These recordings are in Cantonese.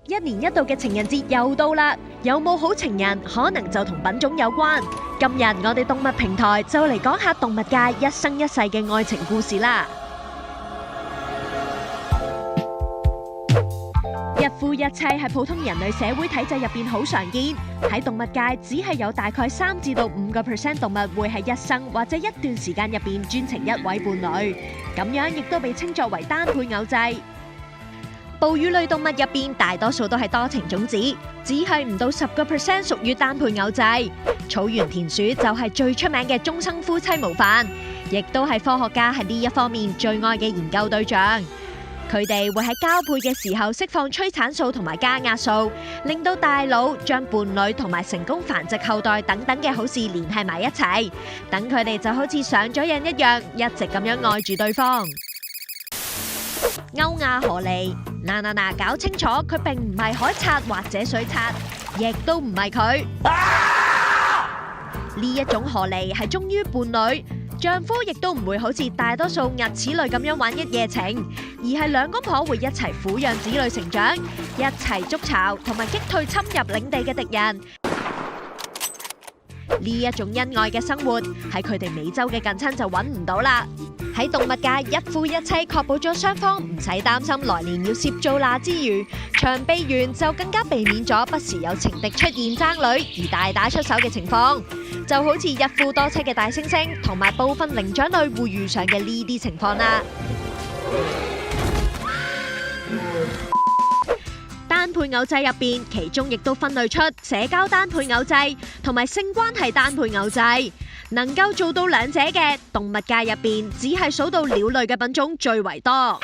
一年一度嘅情人節又到啦，有冇好情人可能就同品種有關。今日我哋動物平台就嚟講下動物界一生一世嘅愛情故事啦。一夫一妻係普通人類社會體制入邊好常見，喺動物界只係有大概3至到5% 動物會喺一生或者一段時間入邊專情一位伴侶，咁樣亦都被稱作為單配偶制。哺乳類動物入邊大多數都係多情種子，只係唔到10% 屬於單配偶制。草原田鼠就係最出名嘅終生夫妻模範，亦都係科學家喺呢一方面最愛嘅研究對象。佢哋會喺交配嘅時候釋放催產素同埋加壓素，令到大腦將伴侶同埋成功繁殖後代等等嘅好事聯繫埋一齊，等佢哋就好似上咗癮一樣，一直咁樣愛住對方。歐亞河狸，嗱，搞清楚，佢並唔係海獺或者水獺，亦都唔係佢。呢一種河狸係忠於伴侶，丈夫亦都唔會好似大多數兀齒類咁樣玩一夜情，而係兩公婆會一齊撫養子女成長，一齊築巢同埋擊退侵入領地嘅敵人。呢一種恩愛嘅生活喺佢哋美洲嘅近親就揾唔到啦。喺動物界，一夫一妻確保咗雙方唔使擔心來年要攝灶罅之餘，長臂猿就更加避免咗不時有情敵出現爭女而大打出手嘅情況，就好似一夫多妻嘅大猩猩同埋部分靈長類會遇上嘅呢啲情況啦。單配偶制入邊，其中亦都分類出社交單配偶制同埋性關係單配偶制。能夠做到兩者嘅動物界入邊，只係數到鳥類嘅品種最為多。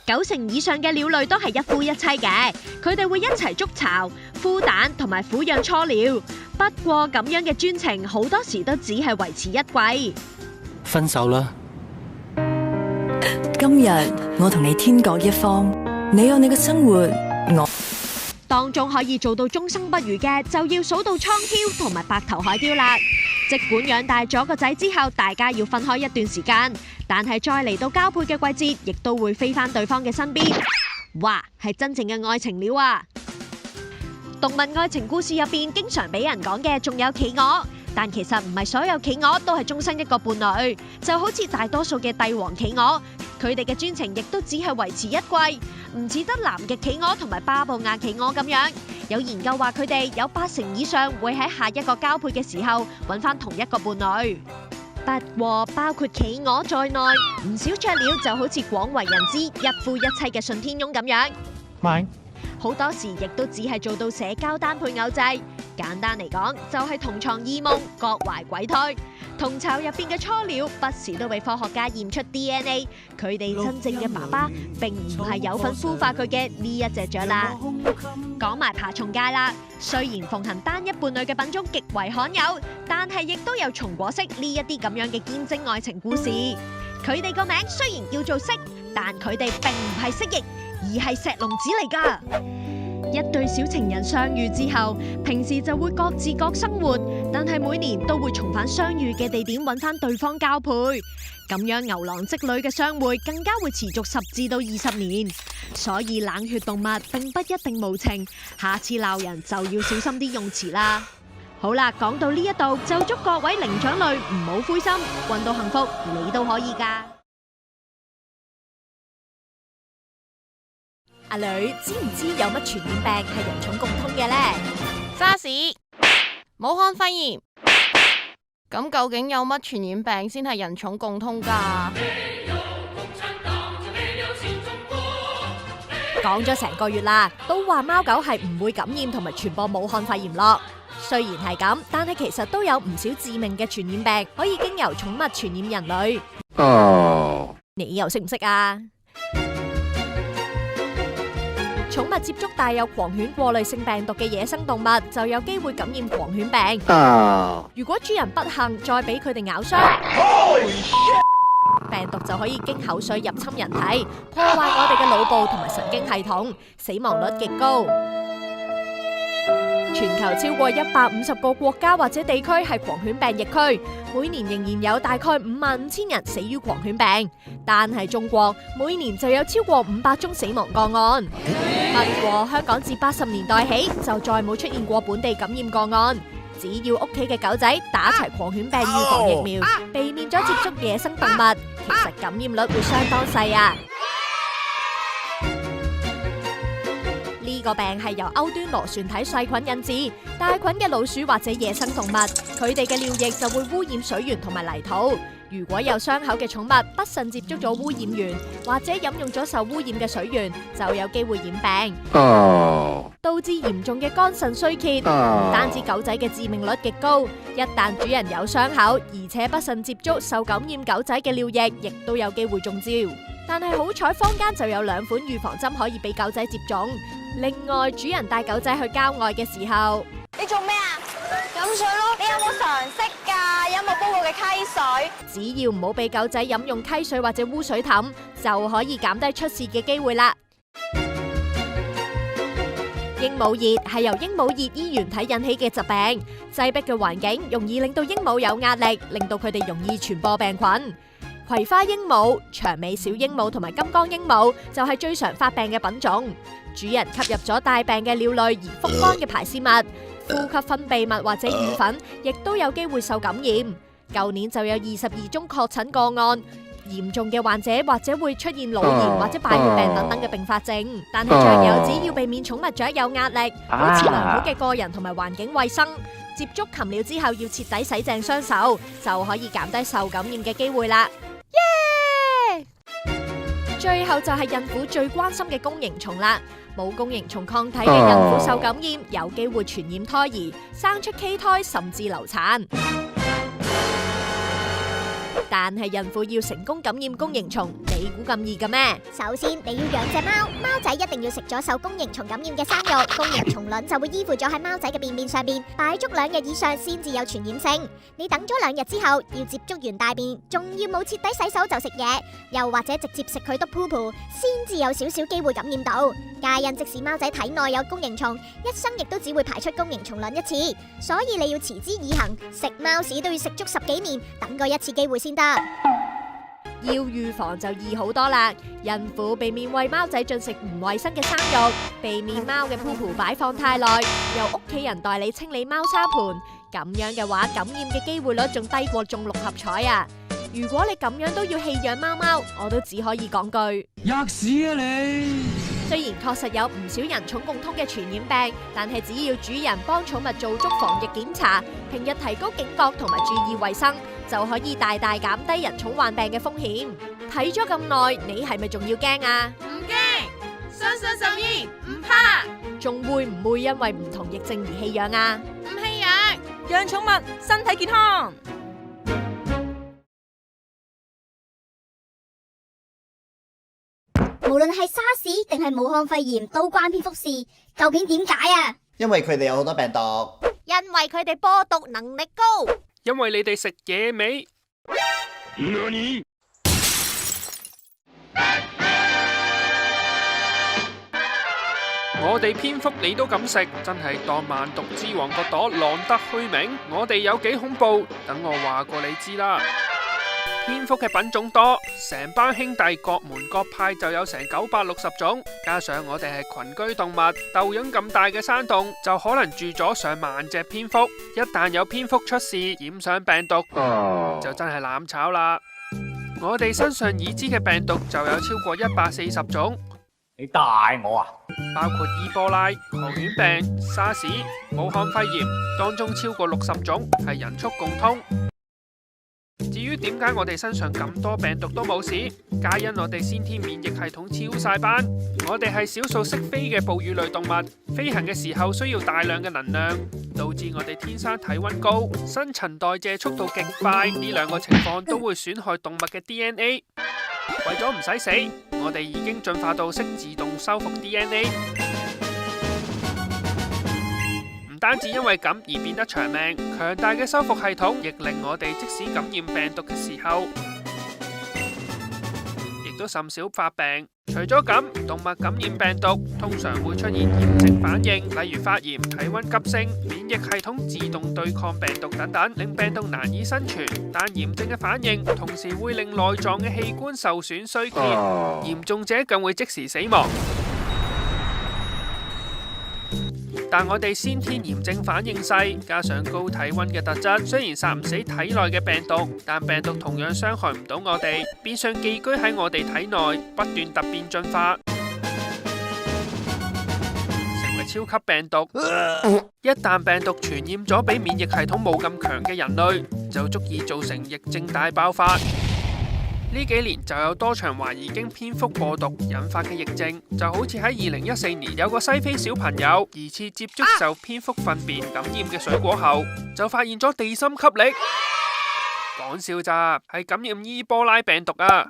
90%以上嘅鳥類都係一夫一妻嘅，佢哋會一齊築巢、孵蛋同埋撫養雛鳥。不過咁樣嘅專情好多時都只係維持一季。分手啦！今日我同你天各一方，你有你嘅生活，我當中可以做到終生不渝嘅，就要數到倉鴞同埋白頭海雕啦。儘管養大咗個仔之後，大家要分開一段時間，但係再嚟到交配嘅季節，亦都會飛返對方嘅身邊。哇，係真正嘅愛情了啊！動物愛情故事入邊，經常俾人講嘅仲有企鵝，但其實唔係所有企鵝都係終生一個伴侶，就好似大多數嘅帝王企鵝，佢哋嘅專情亦都只係維持一季，唔似得南極企鵝同埋巴布亞企鵝咁樣。有研究話佢哋有80%以上會喺下一個交配嘅時候揾翻同一個伴侶。不過包括企鵝在內，唔少雀鳥就好似廣為人知一夫一妻嘅順天翁咁樣，好多時亦都只係做到社交單配偶制。簡單嚟講，就係同床異夢，各懷鬼胎。同巢入邊嘅雛鳥不時都被科學家驗出 DNA， 佢哋真正嘅爸爸並唔係有份孵化佢嘅呢一隻雀啦。講埋爬蟲界啦，雖然奉行單一伴侶嘅品種極為罕有，但係亦都有松果蜥呢一啲咁樣嘅堅貞愛情故事。佢哋個名雖然叫做蜥，但佢哋並唔係蜥蜴，而係石龍子嚟㗎。一對小情人相遇之後，平時就會各自各生活，但係每年都會重返相遇嘅地點揾翻對方交配。咁樣牛郎織女嘅相會更加會持續10至到20年。所以冷血動物並不一定無情，下次鬧人就要小心啲用詞啦。好啦，講到呢一度就祝各位靈長類唔好灰心，搵到幸福你都可以㗎。阿女，知唔知有乜傳染病係人蟲共通嘅呢？沙士、武漢肺炎，咁究竟有乜傳染病先係人蟲共通㗎？講咗成個月啦，都話貓狗係唔會感染同埋傳播武漢肺炎咯。雖然係咁，但係其實都有唔少致命嘅傳染病可以經由寵物傳染人類。你又識唔識啊？寵物接觸帶有狂犬過濾性病毒嘅野生動物，就有機會感染狂犬病。如果主人不幸再俾佢哋咬傷，病毒就可以經口水入侵人體，破壞我哋嘅腦部同埋神經系統，死亡率極高。全球超過150個國家或者地區係狂犬病疫區，每年仍然有大概55000人死於狂犬病。但係中國每年就有超過500宗死亡個案。不過香港自80年代起就再冇出現過本地感染個案。只要屋企嘅狗仔打齊狂犬病預防疫苗，避免咗接觸野生動物，其實感染率會相當細啊。呢個病係由歐端螺旋體細菌引致，帶菌嘅老鼠或者野生動物，佢哋嘅尿液就會污染水源同埋泥土。如果有傷口嘅寵物不慎接觸咗污染源，或者飲用咗受污染嘅水源，就有機會染病，導致嚴重嘅肝腎衰竭。唔單止狗仔嘅致命率極高，一旦主人有傷口，而且不慎接觸受感染狗仔嘅尿液，亦都有機會中招。但係好彩，坊間就有2款預防針可以俾狗仔接種。另外，主人帶狗仔去郊外嘅時候，你做咩啊？飲水咯！你有冇常識㗎？有冇煲過嘅溪水？只要唔好俾狗仔飲用溪水或者污水凼，就可以減低出事嘅機會啦。鸚鵡熱係由鸚鵡熱衣原體引起嘅疾病，擠迫嘅環境容易令到鸚鵡有壓力，令到佢哋容易傳播病菌。葵花鸚鵡、長尾小鸚鵡同埋金剛鸚鵡就係最常發病嘅品種。主人吸入咗帶病嘅鳥類而腹乾嘅排泄物、呼吸分泌物或者乳粉，亦都有機會受感染。舊年就有22宗確診個案，嚴重嘅患者或者會出現腦炎或者敗血病等等嘅併發症。但係雀友只要避免寵物雀有壓力，保持良好嘅個人同埋環境衛生，接觸禽鳥之後要徹底洗淨雙手，就可以減低受感染嘅機會啦。耶！最後就係孕婦最關心嘅弓形蟲啦。冇弓形蟲抗體嘅孕婦受感染，有機會傳染胎兒，生出畸胎甚至流產。但係孕婦要成功感染弓形蟲，你估咁易嘅咩？首先你要養隻貓，貓仔一定要食咗受弓形蟲感染嘅生肉，弓形蟲卵就會依附咗喺貓仔嘅便便上邊，擺足2日以上先至有傳染性。你等咗2日之後，要接觸完大便，仲要冇徹底洗手就食嘢，又或者直接食佢篤 poop，先至有少少機會感染到。皆因即使貓仔體內有弓形蟲，一生亦都只會排出弓形蟲卵1次，所以你要持之以恆，食貓屎都要食足10幾年，等過1次機會先得。要預防就易好多啦，孕婦避免餵貓仔進食唔衛生嘅生肉，避免貓嘅 poop 擺放太耐，由屋企人代理清理貓砂盤，咁樣嘅話感染嘅機會率仲低過中6合彩啊！如果你咁樣都要棄養貓貓，我都只可以講句吔屎啊你！雖然確實有唔少人寵共通嘅傳染病，但係只要主人幫寵物做足防疫檢查，平日提高警覺同埋注意衛生，就可以大大減低人寵患病嘅風險。睇咗咁耐，你係咪仲要驚啊？唔驚，相信獸醫，唔怕。仲會唔會因為唔同疫症而棄養啊？唔棄養，養寵物身體健康。無論係沙士定係武漢肺炎，都關蝙蝠事，究竟點解啊？因為佢哋有好多病毒。因為佢哋播毒能力高。因為你哋食野味。我哋蝙蝠你都敢食，真係當萬毒之王個朵浪得虛名。我哋有幾恐怖，等我話過你知啦。蝙蝠嘅品種多，成班兄弟各門各派就有成960種，加上我哋係群居動物，豆樣咁大嘅山洞就可能住咗上萬隻蝙蝠。一旦有蝙蝠出事，染上病毒，就真係攬炒啦。我哋身上已知嘅病毒就有超過140種。你大我啊！包括伊波拉、狂犬病、沙士、武漢肺炎，當中超過60種係人畜共通。至於點解我哋身上咁多病毒都冇事，皆因我哋先天免疫系統超晒班。我哋係少數識飛嘅哺乳類動物，飛行嘅時候需要大量嘅能量，導致我哋天生體溫高、新陳代謝速度極快。呢2個情況都會損害動物嘅 DNA。為咗唔使死，我哋已經進化到識自動修復 DNA。唔單止因為咁而變得長命，強大嘅修復系統亦令我哋即使感染病毒嘅時候，亦亦都甚少發病。除咗咁，動物感染病毒通常會出現炎症反應，例如發炎、體溫急升、免疫系統自動對抗病毒等等，令病毒難以生存。但炎症嘅反應同時會令內臟嘅器官受損衰竭，嚴重者更會即時死亡。但我哋先天炎症反應細，加上高體溫嘅特質，雖然殺唔死體內嘅病毒，但病毒同樣傷害唔到我哋，變相寄居喺我哋體內，不斷突變進化，成為超級病毒。一旦病毒傳染咗俾免疫系統冇咁強嘅人類，就足以造成疫症大爆發。呢幾年就有多場懷疑經蝙蝠播毒引發嘅疫症，就好似喺2014年有個西非小朋友疑似接觸受蝙蝠糞便感染嘅水果後，就發現咗地心吸力。講笑咋，係感染伊波拉病毒啊！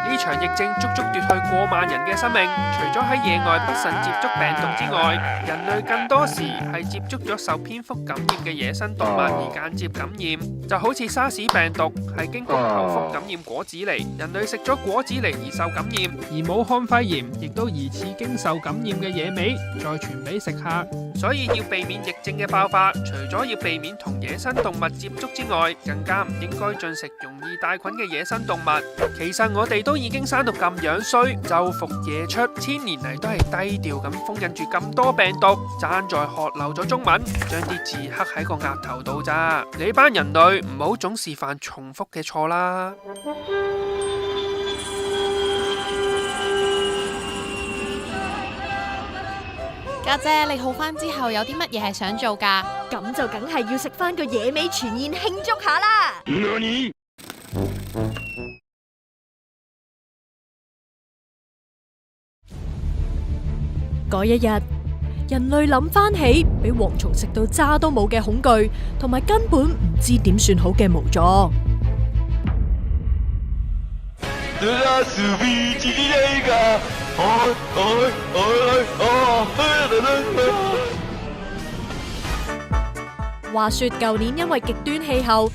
呢場疫症足足奪去過萬人嘅生命，除咗喺野外不慎接觸病毒之外，人類更多時係接觸咗受蝙蝠感染嘅野生動物而間接感染，就好似沙士病毒係經過頭蝠感染果子狸，人類食咗果子狸而受感染，而武漢肺炎亦都疑似經受感染嘅野味再傳俾食客。所以要避免疫症嘅爆發，除咗要避免同野生動物接觸之外，更加唔應該進食容易帶菌嘅野生動物。其實我哋都已經生到咁樣衰，晝伏夜出，千年嚟都係低調咁封印住咁多病毒，爭在學漏咗中文，將啲字刻喺個額頭度咋。你班人類唔好總是犯重複嘅錯啦。家姐，你好返之後有啲乜嘢係想做㗎？咁就梗係要食翻個野味全宴慶祝下啦！嗰一日，人類諗翻起俾蝗蟲食到渣都冇嘅恐懼，同埋根本唔知點算好嘅無助。話說舊年因為極端氣候，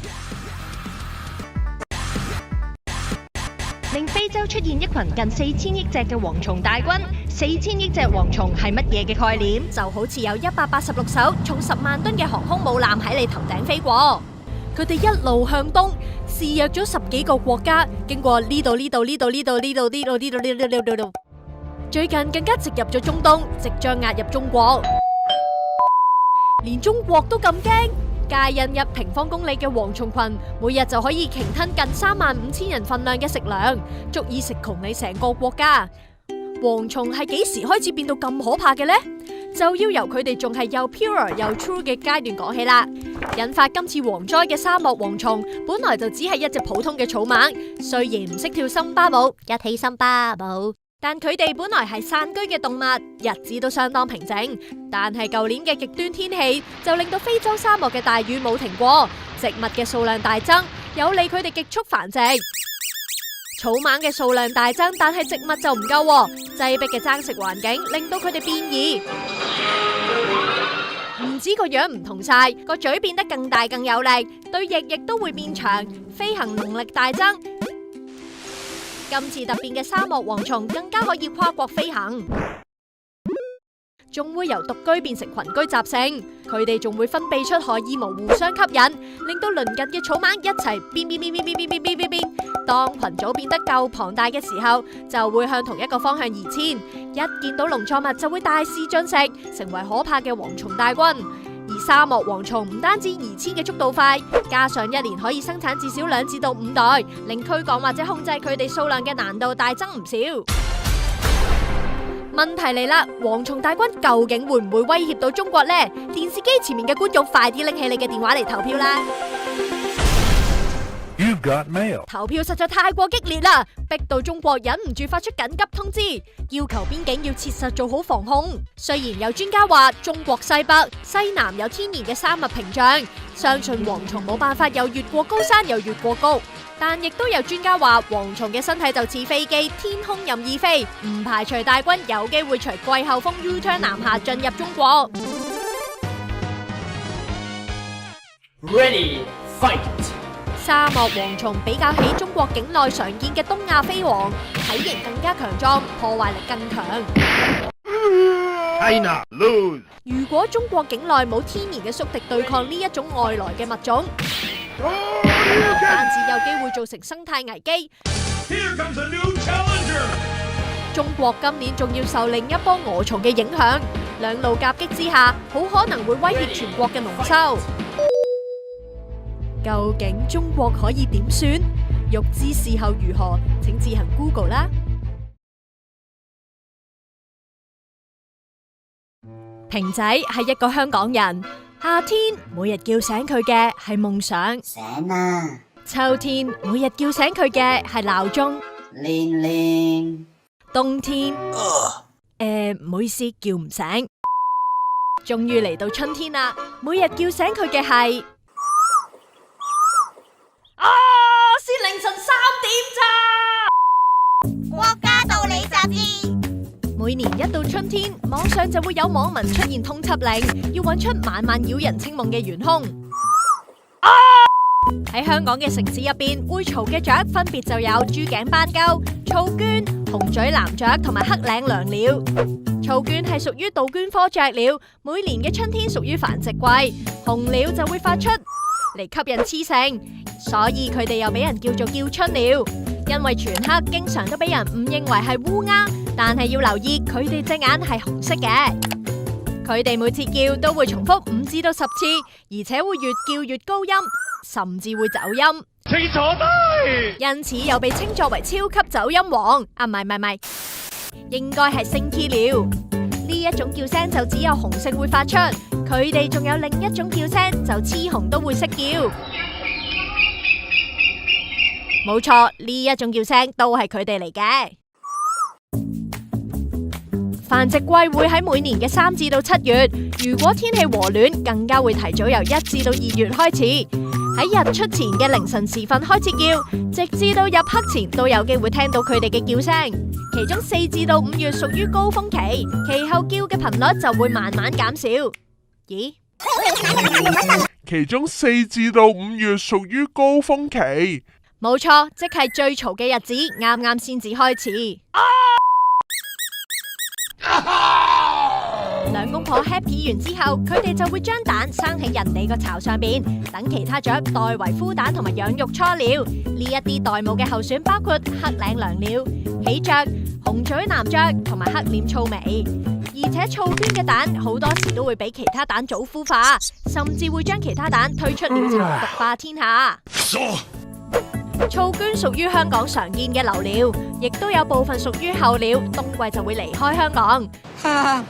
令非洲出現一群近4000億隻嘅蝗蟲大軍。4000億隻蝗蟲係乜嘢嘅概念？就好似有186艘重10萬噸嘅航空母艦喺你頭頂飛過，佢哋一路向東，肆虐咗10幾個國家，經過呢度，最近更加直入咗中東，即將壓入中國。連中國都咁驚，介印1平方公里嘅蝗蟲群，每日就可以鯨吞近35000人份量嘅食糧，足以食窮你成個國家。蝗蟲係幾時開始變到咁可怕嘅呢？就要由佢哋仲係又 pure 又 true 嘅階段講起啦。引發今次蝗災嘅沙漠蝗蟲，本來就只係一隻普通嘅草蜢，雖然唔識跳森巴舞，一起森巴舞，但佢哋本來係散居嘅動物，日子都相當平靜。但係舊年嘅極端天氣就令到非洲沙漠嘅大雨冇停過，植物嘅數量大增，有利佢哋極速繁殖。草蜢嘅數量大增，但係植物就唔夠，擠迫嘅爭食環境令到佢哋變異。唔止個樣唔同晒，個嘴變得更大更有力，對翼亦都會變長，飛行能力大增。今次突變嘅沙漠蝗蟲更加可以跨國飛行，仲會由獨居變成群居習性。佢哋仲會分泌出荷爾蒙互相吸引，令到鄰近嘅草蜢一齊變。當群組變得夠龐大嘅時候，就會向同一個方向移遷。一見到農作物就會大肆進食，成為可怕嘅蝗蟲大軍。而沙漠蝗蟲唔單止移遷嘅速度快，加上一年可以生產至少2至到5代，令驅趕或者控制佢哋數量嘅難度大增唔少。問題嚟啦，蝗蟲大軍究竟會唔會威脅到中國呢？電視機前面嘅觀眾快啲拎起你嘅電話嚟投票啦！You've got mail. 投票實在太過激烈啦，逼到中國忍唔住發出緊急通知，要求邊境要切實做好防控。雖然有專家話中國西北、西南有天然嘅山脈屏障，相信蝗蟲冇辦法又越過高山又越過谷，但亦都有專家話蝗蟲嘅身體就似飛機，天空任意飛，唔排除大軍有機會隨季候風 U-turn 南下進入中國。Ready, fight！沙漠蝗蟲比較起中國境內常見嘅東亞飛蝗，體型更加強壯，破壞力更強。如果中國境內冇天然嘅宿敵對抗呢一種外來嘅物種，但是有機會造成生態危機。中國今年仲要受另一波蛾蟲嘅影響，兩路夾擊之下，好可能會威脅全國嘅農收。究竟中國可以點算？欲知事後如何，請自行 Google 啦。平仔係一個香港人，夏天每日叫醒佢嘅係夢想，醒啦！秋天每日叫醒佢嘅係鬧鐘，練。冬天唔好意思，叫唔醒。終於嚟到春天啦，每日叫醒佢嘅係先凌晨3點咋。國家道理雜誌。每年一到春天，網上就會有網民出現通緝令，要揾出晚晚擾人清夢嘅元兇。喺香港嘅城市入邊，會嘈嘅雀分別就有珠頸斑鳩、噪鵑、紅嘴南雀同埋黑領椋鳥。噪鵑係屬於杜鵑科雀鳥，每年嘅春天屬於繁殖季，雄鳥就會發出嚟吸引雌性，所以佢哋又俾人叫做叫春鳥。因為全黑，經常都俾人誤認為係烏鴉，但係要留意佢哋隻眼係紅色嘅。佢哋每次叫都會重複5至到10次，而且會越叫越高音，甚至會走音。請坐低。因此又被稱作為超級走音王。唔係，應該係升 key 鳥。呢一種叫聲就只有雄性會發出，佢哋仲有另一種叫聲，就雌雄都會識叫。冇錯，呢一種叫聲都係佢哋嚟嘅。繁殖季會喺每年嘅3至到7月，如果天氣和暖，更加會提早由1至到2月開始，喺日出前嘅凌晨時分開始叫，直至到入黑前都有機會聽到佢哋嘅叫聲。其中4至到5月屬於高峰期，其後叫嘅頻率就會慢慢減少。咦？其中4至到5月屬於高峰期，冇錯，即係最嘈嘅日子，啱啱先至開始。兩公婆 happy 完之後，佢哋就會將蛋生喺人哋個巢上邊，等其他雀代為孵蛋同埋養育初鳥。呢一啲代母嘅候選包括黑領椋鳥、喜鵲、紅嘴南雀同埋黑臉噪鶥。而且噪鵑嘅蛋好多時都會比其他蛋早孵化，甚至會將其他蛋推出鳥巢獨霸天下。噪鵑屬於香港常見嘅留鳥，亦都有部分屬於候鳥，冬季就會離開香港。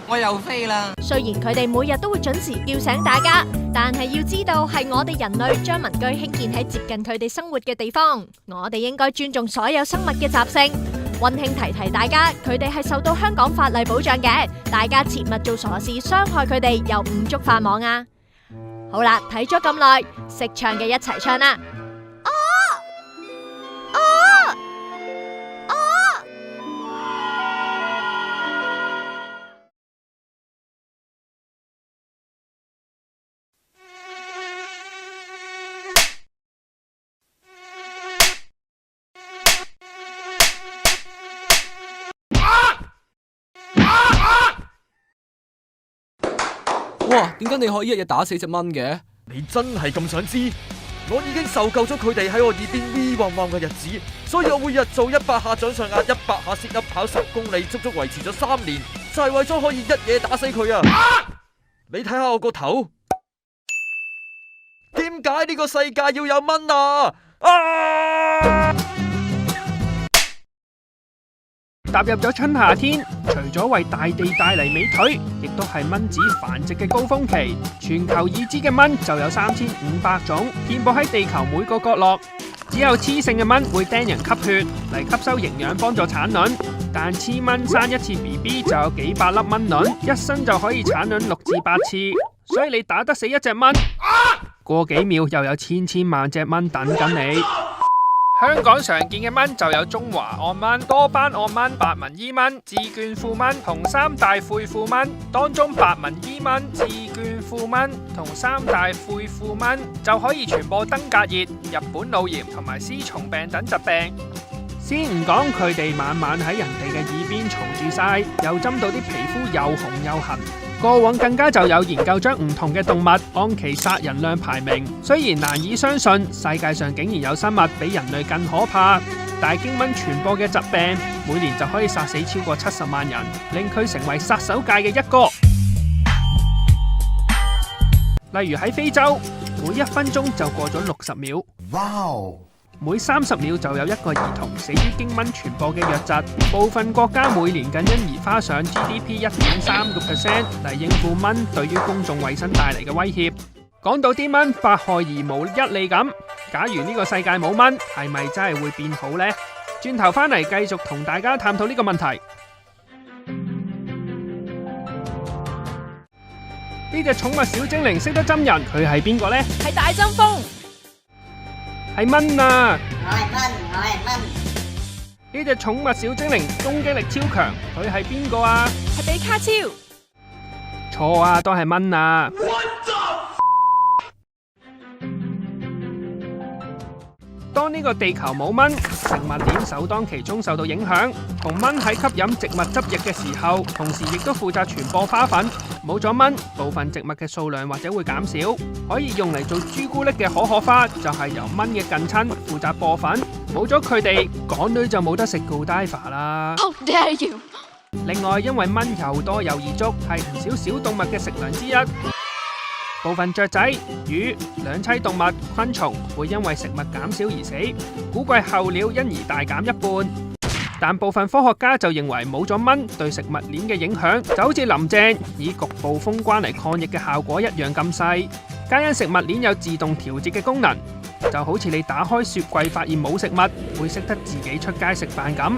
我又飛啦！雖然佢哋每日都會準時叫醒大家，但係要知道係我哋人類將民居興建喺接近佢哋生活嘅地方，我哋應該尊重所有生物嘅習性。溫馨提提大家，佢哋係受到香港法例保障嘅，大家切勿做傻事傷害佢哋，又誤觸法網啊！好啦，睇咗咁耐，識唱嘅一齊唱啦！哇！點解你可以一日打死隻蚊嘅？你真係咁想知？我已經受夠咗佢哋喺我耳邊嗚嗡嗡嘅日子，所以我會日做100下掌上壓，100下sit up，跑10公里，足足維持咗3年，就係為咗可以一嘢打死佢啊！你睇下我個頭，點解呢個世界要有蚊啊？踏入咗春夏天，除咗為大地帶嚟美腿，亦都係蚊子繁殖嘅高峰期。全球已知嘅蚊就有3500種，遍佈喺地球每個角落。只有雌性嘅蚊會叮人吸血嚟吸收營養，幫助產卵。但雌蚊生一次 BB 就有幾百粒蚊卵，一生就可以產卵6至8次。所以你打得死一隻蚊，過幾秒又有千萬隻蚊等緊你。香港常見嘅蚊就有中華按蚊、多斑按蚊、白紋伊蚊、致倦庫蚊同三大喙庫蚊。當中白紋伊蚊、致倦庫蚊同三大喙庫蚊就可以傳播登革熱、日本腦炎同埋絲蟲病等疾病。先唔講佢哋晚晚喺人哋嘅耳邊嘈住晒，又針到啲皮膚又紅又痕。過往更加就有研究將唔同嘅動物按其殺人量排名，雖然難以相信世界上竟然有生物比人類更可怕，但係經蚊傳播嘅疾病每年就可以殺死超過70萬人，令佢成為殺手界嘅一哥。例如喺非洲，每1分鐘就過咗60秒。哇！每30秒就有一個兒童死於經蚊傳播嘅瘧疾，部分國家每年更因而花上 GDP 1.3% 嚟應付蚊對於公眾衛生帶嚟嘅威脅。講到啲蚊百害而無一利咁，假如呢個世界冇蚊，係咪真係會變好呢？轉頭返嚟繼續同大家探討呢個問題。呢隻寵物小精靈識得針人，佢係邊個呢？係大針蜂。係蚊啊！我係蚊，我係蚊。呢隻寵物小精靈攻擊力超強，佢係邊個啊？係比卡超。錯啊，都係蚊啊！當呢個地球冇蚊，食物鏈首當其衝受到影響。同蚊喺吸飲植物汁液嘅時候，同時亦都負責傳播花粉。冇咗蚊，部分植物嘅數量或者會減少。可以用嚟做朱古力嘅可可花，就係由蚊嘅近親負責播粉。冇咗佢哋，港女就冇得食 Godiva 啦。How dare you！ 另外，因為蚊又多又易捉，係唔少小動物嘅食糧之一。部分雀仔、魚、兩棲動物、昆蟲會因為食物減少而死，估計候鳥因而大減一半。但部分科學家就認為冇咗蚊對食物鏈嘅影響，就好似林鄭以局部封關嚟抗疫嘅效果一樣咁細。皆因食物鏈有自動調節嘅功能，就好似你打開雪櫃發現冇食物，會識得自己出街食飯咁。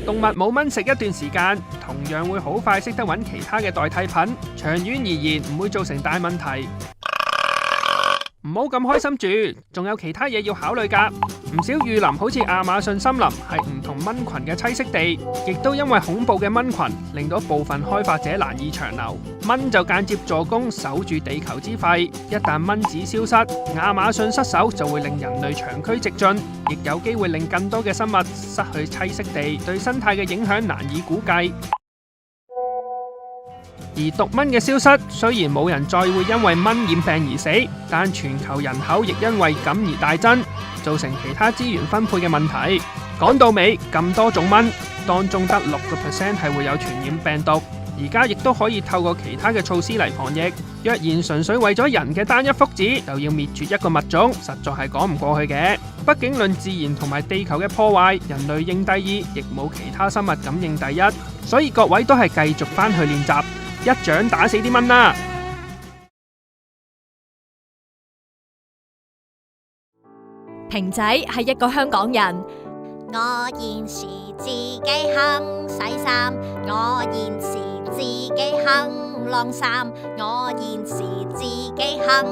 動物冇蚊食一段時間，同樣會好快識得揾其他嘅代替品，長遠而言唔會造成大問題。唔好咁開心住，仲有其他嘢要考慮㗎。唔少雨林好似亞馬遜森林係唔同蚊群嘅棲息地，亦都因為恐怖嘅蚊群，令到部分開發者難以長留。蚊就間接助攻守住地球之肺，一旦蚊子消失，亞馬遜失守就會令人類長驅直進，亦有機會令更多嘅生物失去棲息地，對生態嘅影響難以估計。而毒蚊嘅消失，雖然冇人再會因為蚊染病而死，但全球人口亦因為咁而大增，造成其他資源分配嘅問題。講到尾，咁多種蚊，當中得6% 係會有傳染病毒。而家亦都可以透過其他嘅措施嚟防疫。若然純粹為咗人嘅單一福祉，就要滅絕一個物種，實在係講唔過去嘅。畢竟論自然同埋地球嘅破壞，人類應第二，亦冇其他生物敢應第一。所以各位都係繼續返去練習。一掌打死啲蚊啦！平仔係一個香港人，我現時自己肯洗衫，我現時自己肯晾衫，我現時自己肯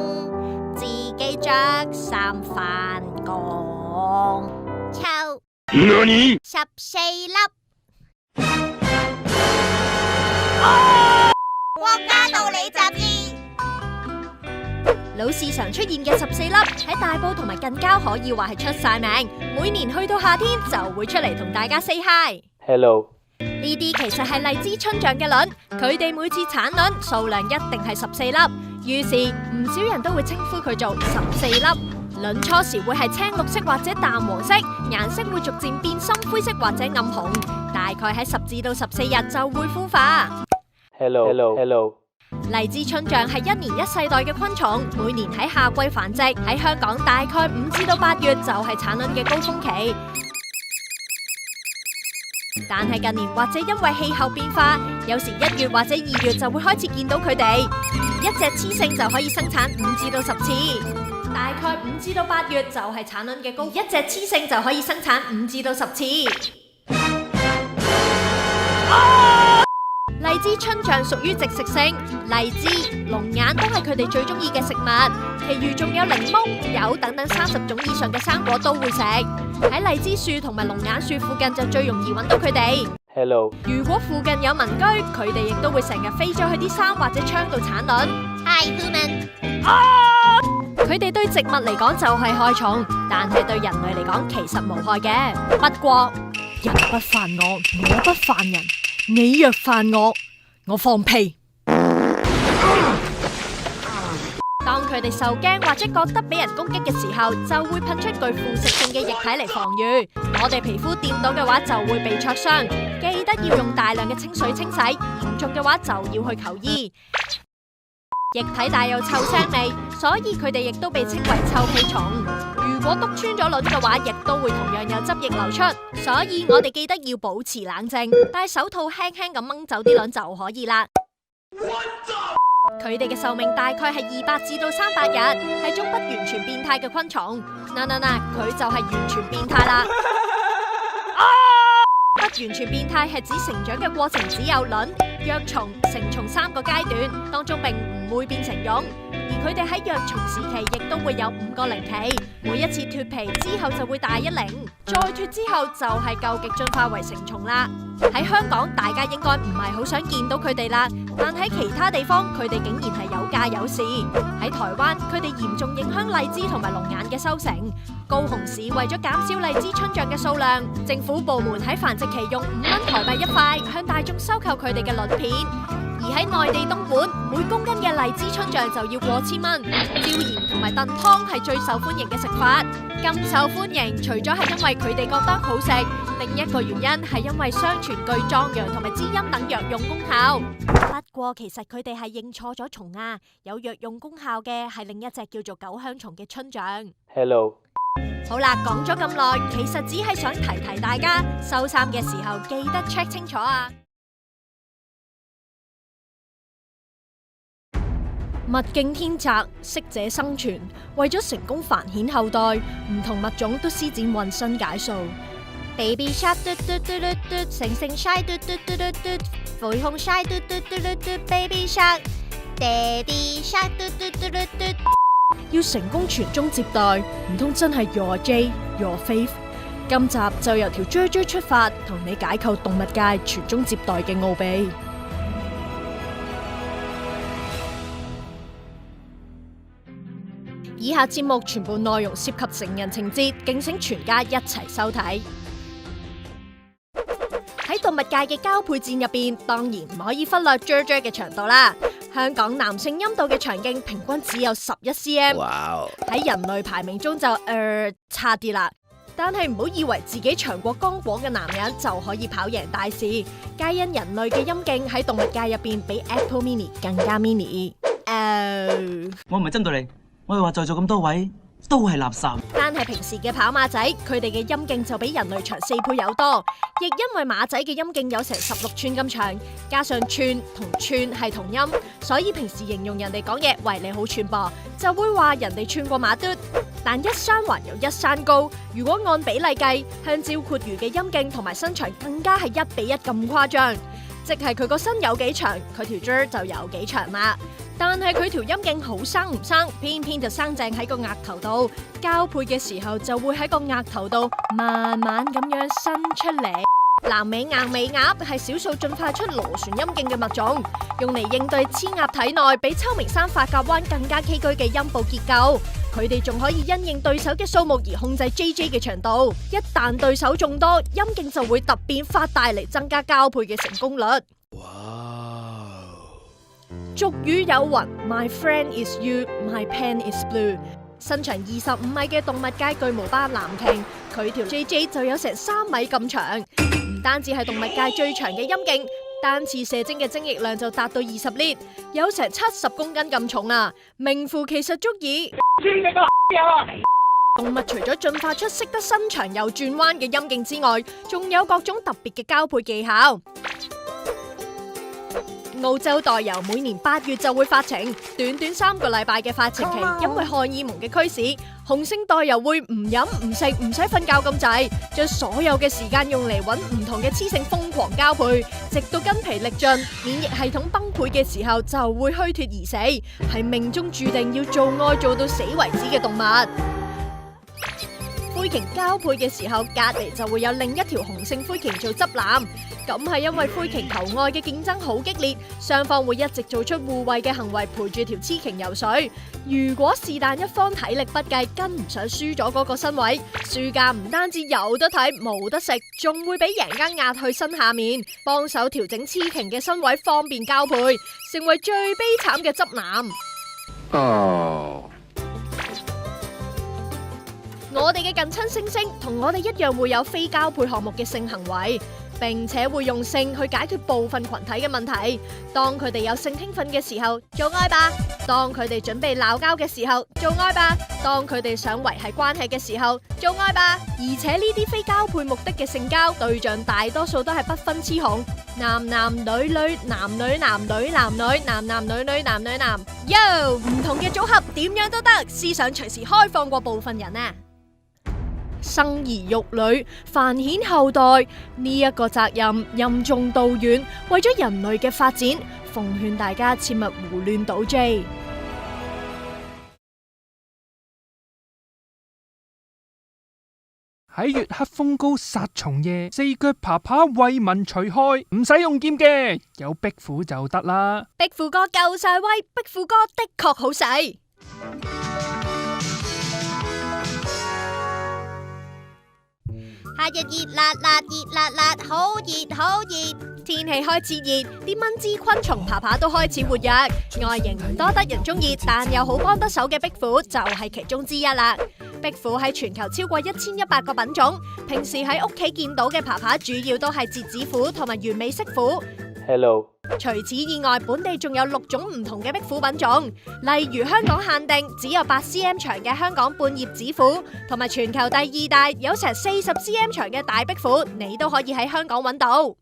自己着衫返工。抽14粒。國家道理雜誌。老是常出現嘅14粒喺大埔同埋近郊可以話係出晒名，每年去到夏天就會出嚟同大家 say hi。Hello。呢啲其實係荔枝春象嘅卵，佢哋每次產卵數量一定係14粒，於是唔少人都會稱呼佢做14粒。卵初時會係青綠色或者淡黃色，顏色會逐漸變深灰色或者暗紅，大概喺10至到14日就會孵化。Hello。荔枝春象係1年1世代嘅昆蟲，每年喺夏季繁殖，喺香港大概5至到8月就係產卵嘅高峰期。但係近年或者因為氣候變化，有時1月或者2月就會開始見到佢哋。一隻雌性就可以生產5至到10次，大概5至到8月就係產卵嘅高峰。一隻雌性就可以生產5至到10次。荔枝春象屬於植食性，荔枝、龍眼都係佢哋最中意嘅食物，其餘仲有檸檬、柚等等30種以上嘅生果都會食。喺荔枝樹同埋龍眼樹附近就最容易揾到佢哋。Hello。如果附近有民居，佢哋亦都會成日飛咗去啲衫或者窗度產卵。Hi human。佢哋對植物嚟講就係害蟲，但係對人類嚟講其實無害嘅。不過人不犯我，我不犯人。你若犯我，我放屁。當佢哋受驚或者覺得俾人攻擊嘅時候，就會噴出具腐蝕性嘅液體嚟防禦。我哋皮膚掂到嘅話就會被灼傷，記得要用大量嘅清水清洗，嚴重嘅話就要去求醫。液體帶有臭腥味，所以佢哋亦都被稱為臭屁蟲。如果篤穿咗卵嘅話，亦都會同樣有汁液流出，所以我哋記得要保持冷靜，戴手套輕輕咁掹走啲卵就可以啦。佢哋嘅壽命大概係200至到300日，係種不完全變態嘅昆蟲。嗱，佢就係完全變態啦。不完全變態係指成長嘅過程只有卵、幼蟲、成蟲3個階段，當中並唔會變成蛹。而佢哋喺幼蟲時期亦都會有5個齡期，每一次脫皮之後就會大1齡，再脫之後就係究極進化為成蟲啦。喺香港大家應該唔係好想見到佢哋啦，但喺其他地方佢哋竟然係有價有市。喺台灣佢哋嚴重影響荔枝同埋龍眼嘅收成。高雄市為咗減少荔枝春象嘅數量，政府部門喺繁殖期用5蚊台幣1塊向大眾收購佢哋嘅卵片。而喺內地東莞，每公斤嘅荔枝春象就要過千蚊。椒鹽同埋燉湯係最受歡迎嘅食法。咁受歡迎，除咗係因為佢哋覺得好食，另一個原因係因為相傳具壯陽同埋滋陰等藥用功效。不過其實佢哋係認錯咗蟲啊，有藥用功效嘅係另一隻叫做九香蟲嘅春象。Hello。好啦，講咗咁耐，其實只係想提提大家，收衫嘅時候記得 check 清楚啊！物競天擇，適者生存。為咗成功繁衍後代，唔同物種都施展渾身解數。Baby shark 嘟嘟嘟嘟嘟，猩猩 shy 嘟嘟嘟嘟嘟，灰熊 shy 嘟嘟嘟嘟嘟 ，Baby shark，Daddy shark 嘟嘟嘟嘟嘟。要成功傳宗接代，唔通真係 Your J Your Faith？ 今集就由條 JJ 出發，同你解構動物界傳宗接代嘅奧秘。以下節目全部內容涉及成人情節，敬請全家一齊收睇。喺動物界嘅交配戰入邊，當然唔可以忽略 JJ 嘅長度啦。香港男性陰道嘅長徑平均只有11 cm， 喺人類排名中就差啲啦。但係唔好以為自己長過剛果嘅男人就可以跑贏大事，皆因人類嘅陰莖喺動物界入邊比 Apple Mini 更加 mini。我唔係針對你，我係話在座咁多位都係垃圾。但係平時嘅跑馬仔，佢哋嘅陰莖就比人類長4倍有多，亦因為馬仔嘅陰莖有成16寸咁長，加上寸同寸係同音，所以平時形容人哋講嘢喂你好寸噃，就會話人哋寸過馬嘟。但一山還有一山高，如果按比例計，香蕉闊魚嘅陰莖同埋身長更加係1比1咁誇張，即係佢個身有幾長，佢條椎就有幾長啦。但係佢條陰莖好生唔生，偏偏就生正喺個額頭度，交配嘅時候就會喺個額頭度慢慢咁樣伸出嚟。南美硬尾鴨係少數進化出螺旋陰莖嘅物種，用嚟應對雌鴨體內比秋名山髮夾彎更加崎嶇嘅陰部結構。佢哋仲可以因應對手嘅數目而控制 JJ 嘅長度。一旦對手眾多，陰莖就會突變發大嚟增加交配嘅成功率。俗語有云 ：My friend is you, my pen is blue。身長25米嘅動物界巨無霸藍鯨，佢條 JJ 就有成3米咁長。唔單止係動物界最長嘅陰莖，單次射精嘅精液量就達到20 lit， 有成70公斤咁重啊！名副其實足以。動物除咗進化出識得伸長又轉彎嘅陰莖之外，仲有各種特別嘅交配技巧。澳洲袋鼬每年8月就會發情，短短3個禮拜嘅發情期，因為荷爾蒙嘅驅使，雄性代由會唔飲唔食唔使瞓覺咁滯，將所有嘅時間用嚟揾唔同嘅雌性瘋狂交配，直到筋疲力盡，免疫系統崩潰嘅時候就會虛脫而死，係命中注定要做愛做到死為止嘅動物。灰鯨交配嘅時候，隔籬就會有另一條雄性灰鯨做執男，咁係因為灰鯨求愛嘅競爭好激烈，雙方會一直做出互惠嘅行為，陪住條雌鯨游水。如果是但一方體力不繼，跟唔上輸咗嗰個身位，輸家唔單止有得睇冇得食，仲會俾贏家壓去身下面，幫手調整雌鯨嘅身位，方便交配，成為最悲慘嘅執男。我哋嘅近親猩猩同我哋一樣會有非交配項目嘅性行為，並且會用性去解決部分群體嘅問題。當佢哋有性興奮嘅時候，做愛吧；當佢哋準備鬧交嘅時候，做愛吧；當佢哋想維繫關係嘅時候，做愛吧。而且呢啲非交配目的嘅性交對象，大多數都係不分雌雄，男男女女、男女男女、男女男男女女、男女男。Yo， 唔同嘅組合點樣都得，思想隨時開放過部分人啊！生兒育女，繁衍後代，呢一個責任任重道遠，為咗人類嘅發展，奉勸大家切勿胡亂倒 J。喺月黑風高殺蟲夜，四腳爬爬為民除害，唔使用劍嘅，有壁虎就得啦。壁虎哥夠晒威，壁虎哥的確好使。夏日熱辣辣，熱辣辣，好熱好熱。天氣開始熱，啲蚊滋昆蟲爬爬都開始活躍。外形唔多得人中意，但又好幫得手嘅壁虎就係其中之一啦。壁虎喺全球超過1100個品種，平時喺屋企見到嘅爬爬主要都係折子虎同埋完美色虎。Hello。除此以外，本地仲有6種唔同嘅壁虎品種，例如香港限定只有8 cm 長嘅香港半葉子虎，同埋全球第2大有成40 cm 長嘅大壁虎，你都可以喺香港揾到。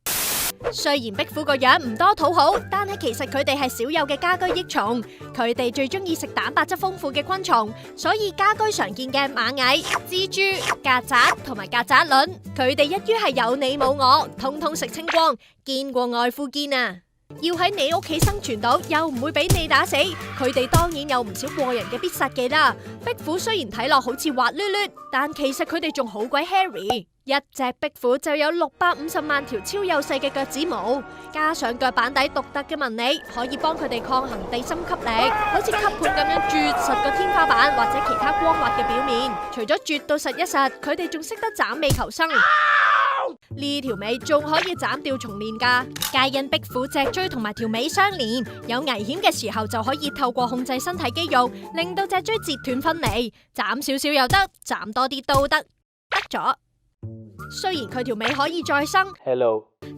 雖然壁虎個樣唔多討好，但係其實佢哋係少有嘅家居益蟲，佢哋最中意食蛋白質豐富嘅昆蟲，所以家居常見嘅螞蟻、蜘蛛、曱甴同埋曱甴卵，佢哋一於係有你冇我，通通食清光，見過愛夫堅啊！要喺你屋企生存到，又唔會俾你打死，佢哋當然有唔少過人嘅必殺技啦。壁虎雖然睇落好似滑捋捋，但其實佢哋仲好鬼 hairy。一隻壁虎就有650萬條超幼細嘅腳趾毛，加上腳板底獨特嘅紋理，可以幫佢哋抗衡地心吸力，好似吸盤咁樣啜實個天花板或者其他光滑嘅表面。除咗啜到實一實，佢哋仲識得斬尾求生。呢條尾仲可以斬掉重練㗎，皆因壁虎脊椎同埋條尾相連，有危險嘅時候就可以透過控制身體肌肉，令到脊椎截斷分離，斬少少又得，斬多啲都得，得咗。雖然佢條尾可以再生，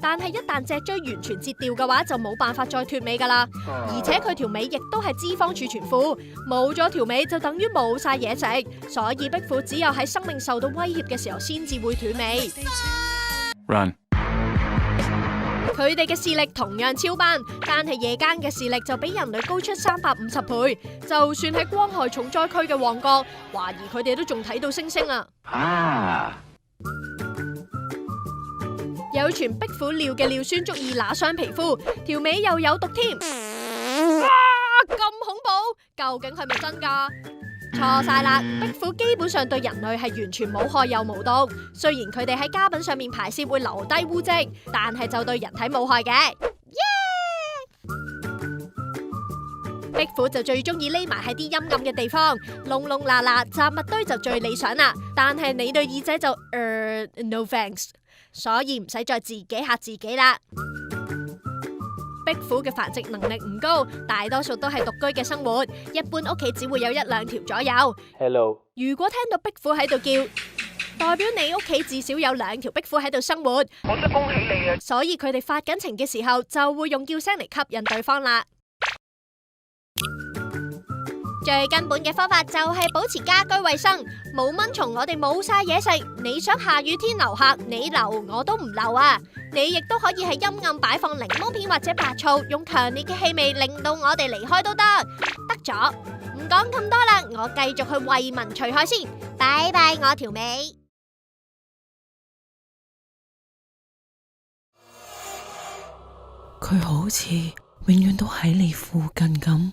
但係一旦脊椎完全截掉嘅話，就冇辦法再脫尾㗎啦。而且佢條尾亦都係脂肪儲存庫，冇咗條尾就等於冇晒嘢食，所以壁虎只有喺生命受到威脅嘅時候先至會斷尾。Run。佢哋嘅視力同樣超班，但係夜間嘅視力就比人類高出350倍。就算喺光害重災區嘅旺角，懷疑佢哋都仲睇到星星啊！有傳壁虎尿嘅尿酸足以揦傷皮膚，條尾又有毒添。咁恐怖，究竟係咪真㗎？錯晒啦！壁虎基本上對人類係完全冇害又無毒，雖然佢哋喺家品上面排泄會留低污漬，但係就對人體冇害嘅。壁虎就最中意匿埋喺啲陰暗嘅地方，窿窿罅罅雜物堆就最理想啦。但係你對耳仔就no thanks， 所以唔使再自己嚇自己啦。壁虎嘅繁殖能力唔高，大多數都係獨居嘅生活，一般屋企只會有1-2條左右。如果聽到壁虎喺度叫，代表你屋企至少有2條壁虎喺度生活。我都恭喜你啊！所以佢哋發緊情嘅時候，就會用叫聲嚟吸引對方啦。最根本嘅方法就係保持家居衛生，冇蚊蟲我哋冇晒嘢食。你想下雨天留客，你留我都唔留啊！你亦都可以喺陰暗擺放檸檬片或者白醋，用強烈嘅氣味令到我哋離開都得。得咗，唔講咁多啦，我繼續去為民除害先。拜拜，我條尾。佢好似永遠都喺你附近咁，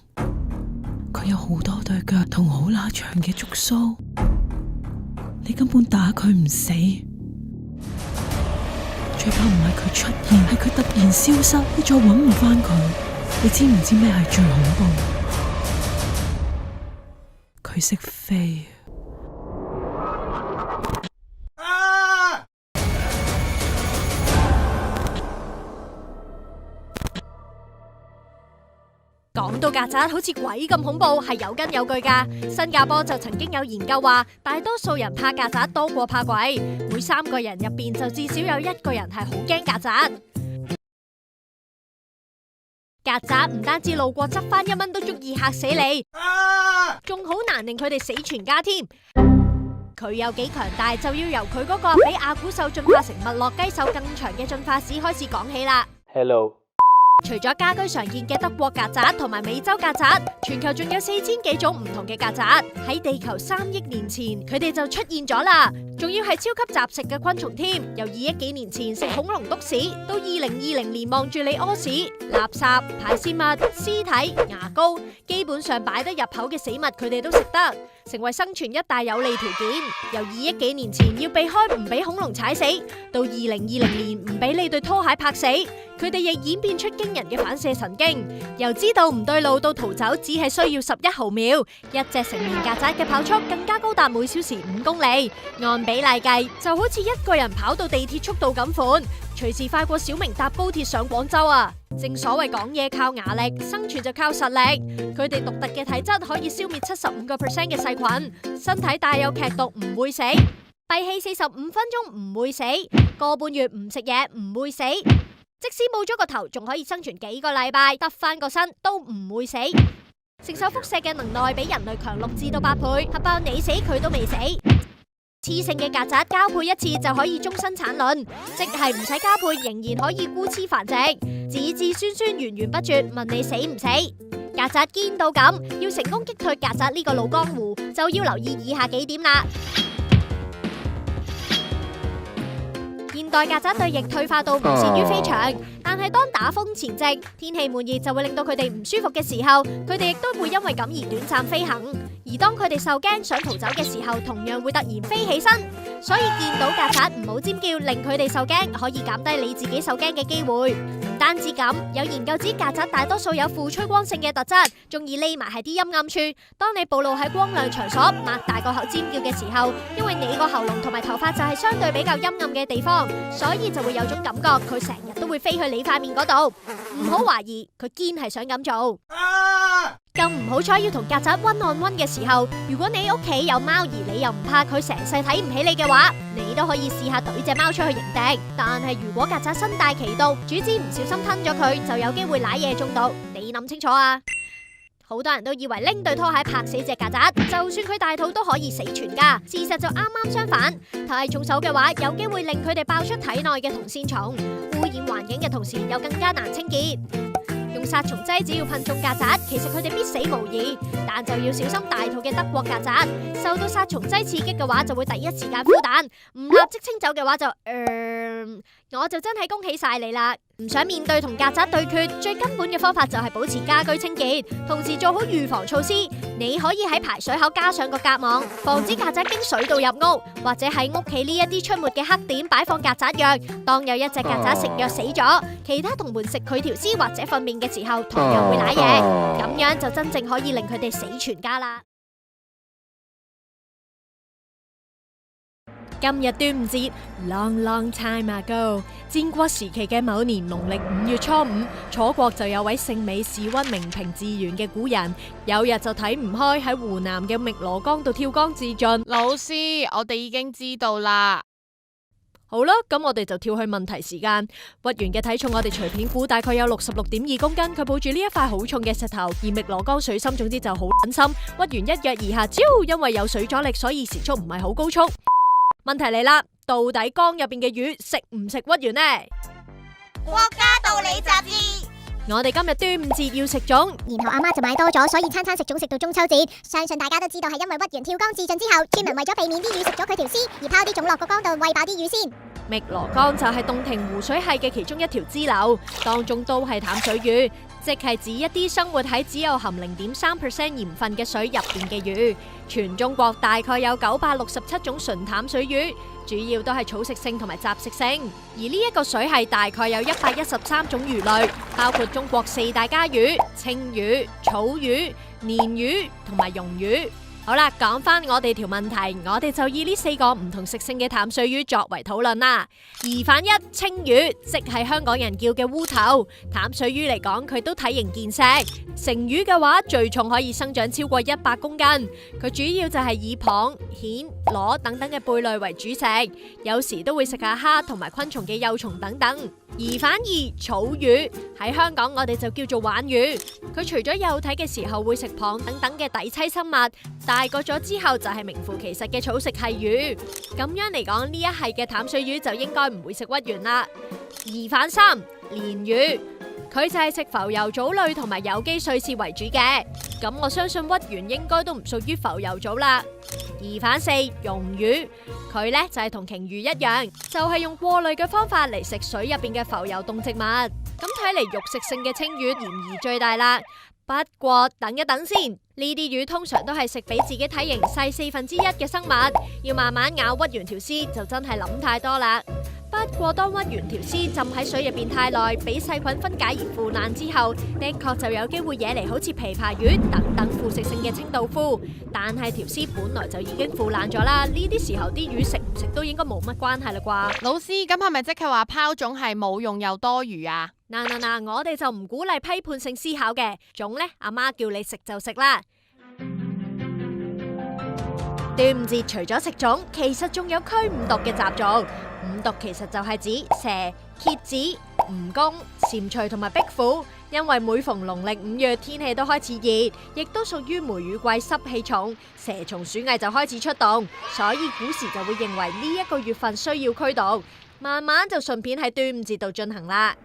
佢有好多對腳同好拉長嘅觸鬚，你根本打佢唔死。最怕唔係佢出現，係佢突然消失，你再搵唔返佢。你知唔知咩係最恐怖？佢識飛。講到曱甴好似鬼咁恐怖，係有根有據噶。新加坡就曾經有研究話，大多數人怕曱甴多過怕鬼，每3個人入邊就至少有1個人係好驚曱甴。曱甴唔單止路過執翻1蚊都足以嚇死你，仲好難令佢哋死全家添。佢有幾強大，就要由佢嗰個比亞古獸進化成麥樂雞獸更長嘅進化史開始講起啦。Hello。除咗家居常見嘅德國曱甴同埋美洲曱甴，全球仲有4000幾種唔同嘅曱甴。喺地球3億年前，佢哋就出現咗啦，仲要係超級雜食嘅昆蟲添。由2億幾年前食恐龍篤屎，到2020年望住你屙屎、垃圾、排泄物、屍體、牙膏，基本上擺得入口嘅死物，佢哋都食得，成為生存一大有利條件。由2億幾年前要避開唔俾恐龍踩死，到2020年唔俾你對拖鞋拍死，佢哋亦演變出驚人嘅反射神經，由知道唔對路到逃走只係需要11毫秒。一隻成年曱甴嘅跑速更加高達每小時5公里，按比例計就好似1個人跑到地鐵速度咁寬，隨時快過小明搭高鐵上廣州啊！正所謂講嘢靠牙力，生存就靠實力。佢哋獨特嘅體質可以消滅75% 嘅細菌，身體帶有劇毒唔會死，閉氣45分鐘唔會死，個半月唔食嘢唔會死。即使冇咗個頭，仲可以生存幾個禮拜，得翻個身都唔會死。承受輻射嘅能耐比人類強6至8倍，核爆你死佢都未死。雌性嘅曱甴交配一次就可以終身產卵，即係唔使交配仍然可以孤雌繁殖，子子孫孫源源不絕。問你死唔死？曱甴見到咁，要成功擊退曱甴呢個老江湖，就要留意以下幾點啦。現代曱甴對翼退化到唔善於飛翔，但係當打風前夕，天氣悶熱就會令到佢哋唔舒服嘅時候，佢哋亦都會因為咁而短暫飛行。而當佢哋受驚想逃走嘅時候，同樣會突然飛起身。所以見到曱甴唔好尖叫，令佢哋受驚，可以減低你自己受驚嘅機會。唔單止咁，有研究指曱甴大多數有負趨光性嘅特質，中意匿埋喺啲陰暗處。當你暴露喺光亮場所，擘大個口尖叫嘅時候，因為你個喉嚨同埋頭髮就係相對比較陰暗嘅地方，所以就會有種感覺，佢成日都會飛去你塊面嗰度。唔好懷疑，佢堅係想咁做。咁唔好彩要同曱甴one on one嘅時候，如果你屋企有貓而你又唔怕佢成世睇唔起你嘅話，你都可以試下懟隻貓出去迎敵。但係如果曱甴身帶奇毒，主子唔小心吞咗佢，就有機會舐嘢中毒。你諗清楚啊！好多人都以為拎對拖鞋拍死隻曱甴，就算佢大肚都可以死全家。事實就啱啱相反，太重手嘅話，有機會令佢哋爆出體內嘅銅線蟲，污染環境嘅同時又更加難清潔。用殺蟲劑只要噴中曱甴，其實佢哋必死無疑，但就要小心大肚嘅德國曱甴，受到殺蟲劑刺激嘅話就會第一時間孵蛋，唔立即清走嘅話就我就真係恭喜晒你啦！唔想面對同曱甴對決，最根本嘅方法就係保持家居清潔，同時做好預防措施。你可以喺排水口加上個隔網，防止曱甴經水道入屋，或者喺屋企呢一啲出沒嘅黑點擺放曱甴藥。當有一隻曱甴食藥死咗，其他同伴食佢條屍或者糞便嘅時候，同樣會舐嘢，咁樣就真正可以令佢哋死全家啦。今日端午節 ，long long time ago， 戰國時期嘅某年農曆5月初5，楚國就有位姓美氏溫名平自圓嘅古人，有日就睇唔開喺湖南嘅汨羅江度跳江自盡。老師，我哋已經知道啦。好啦，咁我哋就跳去問題時間。屈原嘅體重我哋隨便估大概有66.2公斤，佢抱住呢一塊好重嘅石頭，而汨羅江水深，總之就好深。屈原一躍而下，因為有水阻力，所以時速唔係好高速。問題嚟啦，到底江入邊嘅魚食唔食屈原呢？國家道理雜誌。我哋今日端午節要食粽，然後阿媽就買多咗，所以餐餐食粽食到中秋節。相信大家都知道係因為屈原跳江自盡之後，村民為咗避免啲魚食咗佢條屍，而拋啲粽落個江度餵飽啲魚先。汨羅江就係洞庭湖水系嘅其中一條支流，當中都係淡水魚，即係指一啲生活喺只有含0.3% 鹽分嘅水入邊嘅魚。全中國大概有967種純淡水魚，主要都係草食性同埋雜食性。而呢一個水系大概有113種魚類，包括中國4大家魚、青魚、草魚、鯰魚同埋鰻魚。好啦，講翻我哋條問題，我哋就以呢4個唔同食性嘅淡水魚作為討論啦。2反1，青魚，即係香港人叫嘅烏頭。淡水魚嚟講，佢都體型健碩。成魚嘅話，最重可以生長超過100公斤。佢主要就係以蚌、蜆、螺等等嘅貝類為主食，有時都會食下蝦同埋昆蟲嘅幼蟲等等。2反2，草魚，喺香港我哋就叫做鯇魚。佢除咗幼體嘅時候會食蚌等等嘅底棲生物，大個咗之後就係名副其實嘅草食系魚。咁樣嚟講，呢一系嘅淡水魚就應該唔會食屈原啦。2反3，鰻魚，佢就係食浮游藻類同埋有機碎屑為主嘅。咁我相信屈原應該都唔屬於浮游藻啦。2反4，鰻魚，佢呢就係同鯨魚一樣，就係用過濾嘅方法嚟食水入邊嘅浮游動植物。咁睇嚟肉食性嘅青魚嫌疑最大啦。不過等一等先，呢啲魚通常都係食比自己體型細1/4嘅生物，要慢慢咬屈原條絲就真係諗太多啦。不過當屈原條絲浸喺水入邊太耐，俾細菌分解而腐爛之後，的確就有機會惹嚟好似琵琶魚等等腐蝕性嘅清道夫。但係條絲本來就已經腐爛咗啦，呢啲時候啲魚食唔食都應該冇乜關係啦啩。老師，咁係咪即係話拋粽係冇用又多餘啊？嗱，我哋就唔鼓勵批判性思考嘅，粽呢，阿媽叫你食就食啦。端午節除咗食粽，其實仲有驅五毒嘅習俗。五毒其實就係指蛇、蠍子、蜈蚣、蟾蜍同埋壁虎。因為每逢農曆5月，天氣都開始熱，亦都屬於梅雨季，濕氣重，蛇蟲鼠蟻就開始出動，所以古時就會認為呢一個月份需要驅毒，慢慢就順便喺端午節度進行啦。